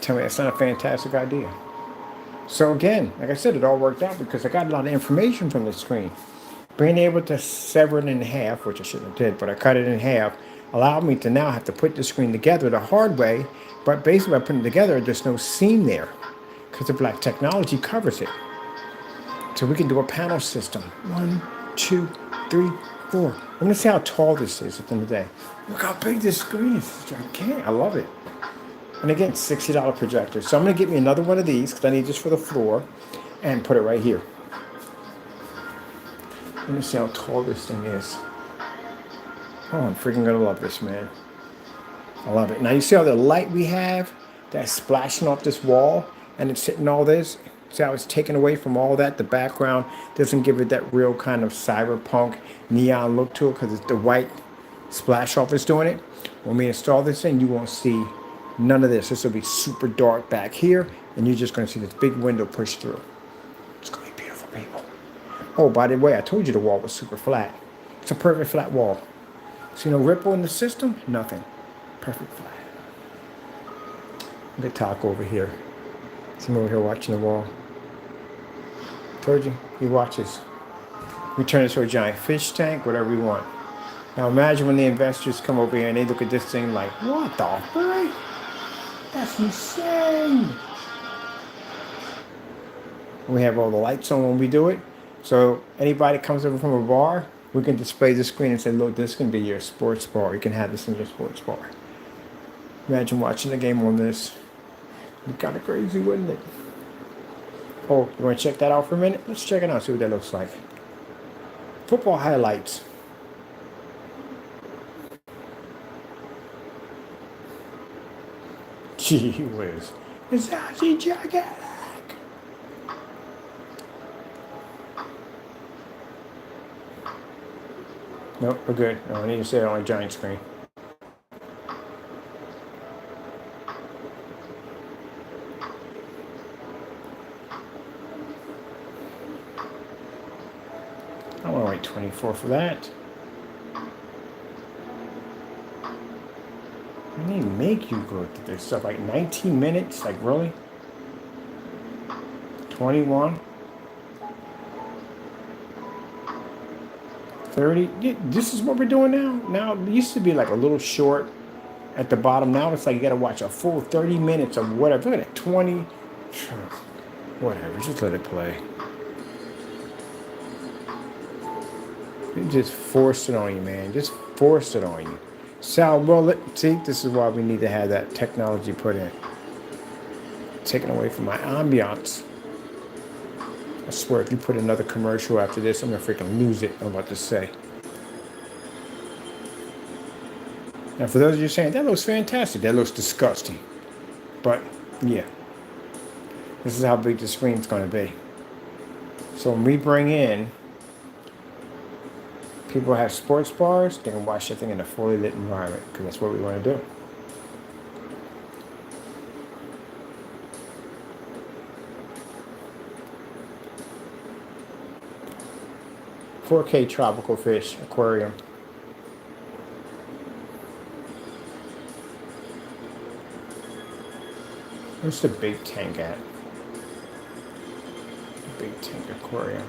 Tell me that's not a fantastic idea. So again, like I said, it all worked out because I got a lot of information from the screen. Being able to sever it in half, which I shouldn't have did, but I cut it in half, allowed me to now have to put the screen together the hard way. But basically by putting it together, there's no seam there because the black technology covers it. So we can do a panel system. 1, 2, 3, 4. I'm going to see how tall this is at the end of the day. Look how big this screen is. It's gigantic. I love it. And again, $60 projector. So I'm going to get me another one of these because I need this for the floor and put it right here. Let me see how tall this thing is. Oh, I'm freaking gonna love this, man. I love it. Now you see how the light we have that's splashing off this wall and it's hitting all this? See how it's taken away from all that? The background doesn't give it that real kind of cyberpunk neon look to it because it's the white splash off is doing it. When we install this in, you won't see none of this. This will be super dark back here and you're just gonna see this big window push through. It's gonna be beautiful, people. Oh, by the way, I told you the wall was super flat. It's a perfect flat wall. See no ripple in the system? Nothing. Perfect flat. Look at Taco over here. See him over here watching the wall. Told you, he watches. We turn it to a giant fish tank, whatever we want. Now imagine when the investors come over here and they look at this thing like, what the frick? That's insane. We have all the lights on when we do it. So anybody comes over from a bar, we can display the screen and say, look, this can be your sports bar. You can have this in your sports bar. Imagine watching the game on this. Be kind of crazy, wouldn't it? Oh, you want to check that out for a minute? Let's check it out, see what that looks like. Football highlights. Gee whiz. It's actually gigantic. Nope, we're good. No, I need to set it on a giant screen. I want to wait 24 for that. And they make you go through this stuff like 19 minutes, like really? 21, 30. Yeah, this is what we're doing now. Now it used to be like a little short at the bottom. Now it's like you got to watch a full 30 minutes of whatever. Look at that, 20. Whatever, just let it play. You just force it on you, man. Just force it on you. Sal, well, see, this is why we need to have that technology put in. Taken away from my ambiance. I swear, if you put another commercial after this, I'm gonna freaking lose it. I'm about to say. Now, for those of you saying that looks fantastic, that looks disgusting, but yeah, this is how big the screen's gonna be. So when we bring in people who have sports bars, they can watch that thing in a fully lit environment because that's what we want to do. "4K tropical fish aquarium." Where's the big tank at? The big tank aquarium.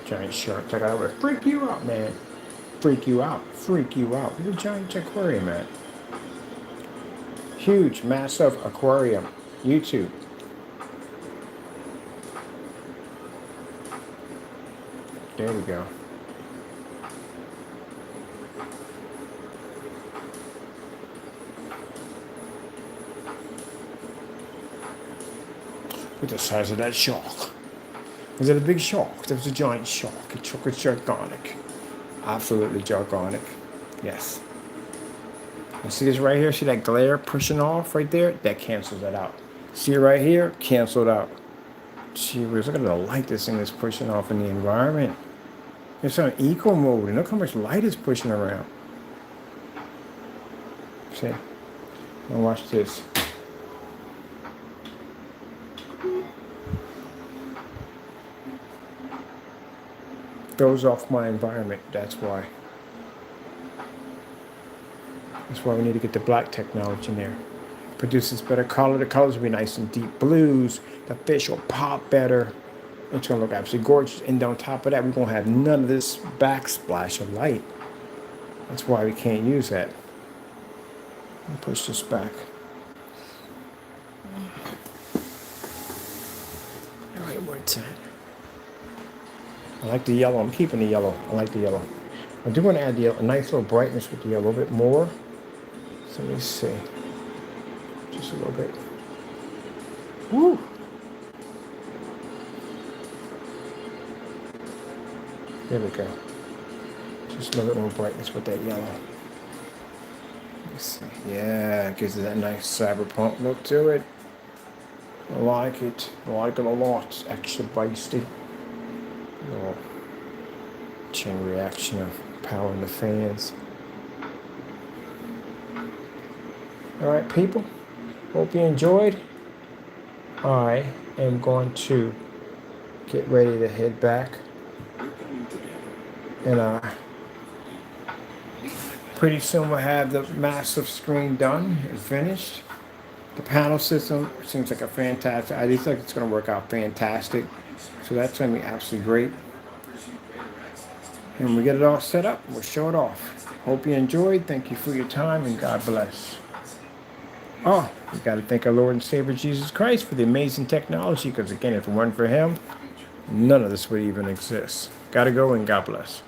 Giant shark. Like I would freak you out, man. Freak you out. Freak you out. Where's the giant aquarium at? Huge, massive aquarium. YouTube. There we go. Look at the size of that shark. Was it a big shark? There was a giant shark. It's gigantic. Absolutely gigantic. Yes. You see this right here? See that glare pushing off right there? That cancels that out. See it right here? Canceled out. Gee whiz, look at the light this thing is pushing off in the environment. It's on eco mode, and look how much light is pushing around. See? Now watch this. Goes off my environment, that's why. That's why we need to get the black technology in there. Produces better color. The colors will be nice and deep blues. The fish will pop better. It's gonna look absolutely gorgeous. And on top of that, we're gonna have none of this backsplash of light. That's why we can't use that. Let me push this back. All right, more time. I like the yellow. I'm keeping the yellow. I like the yellow. I do want to add a nice little brightness with the yellow a little bit more. So let me see. Just a little bit. Woo! There we go. Just a little bit more brightness with that yellow. Let me see. Yeah, it gives it that nice cyberpunk look to it. I like it. I like it a lot. It's extra feisty. Little chain reaction of powering the fans. All right, people. Hope you enjoyed. I am going to get ready to head back. And pretty soon we'll have the massive screen done and finished. The panel system seems like a fantastic. I just think it's going to work out fantastic. So that's going to be absolutely great. And we get it all set up, we'll show it off. Hope you enjoyed. Thank you for your time, and God bless. Oh, we got to thank our Lord and Savior Jesus Christ for the amazing technology, because again, if it weren't for him, none of this would even exist. Got to go, and God bless.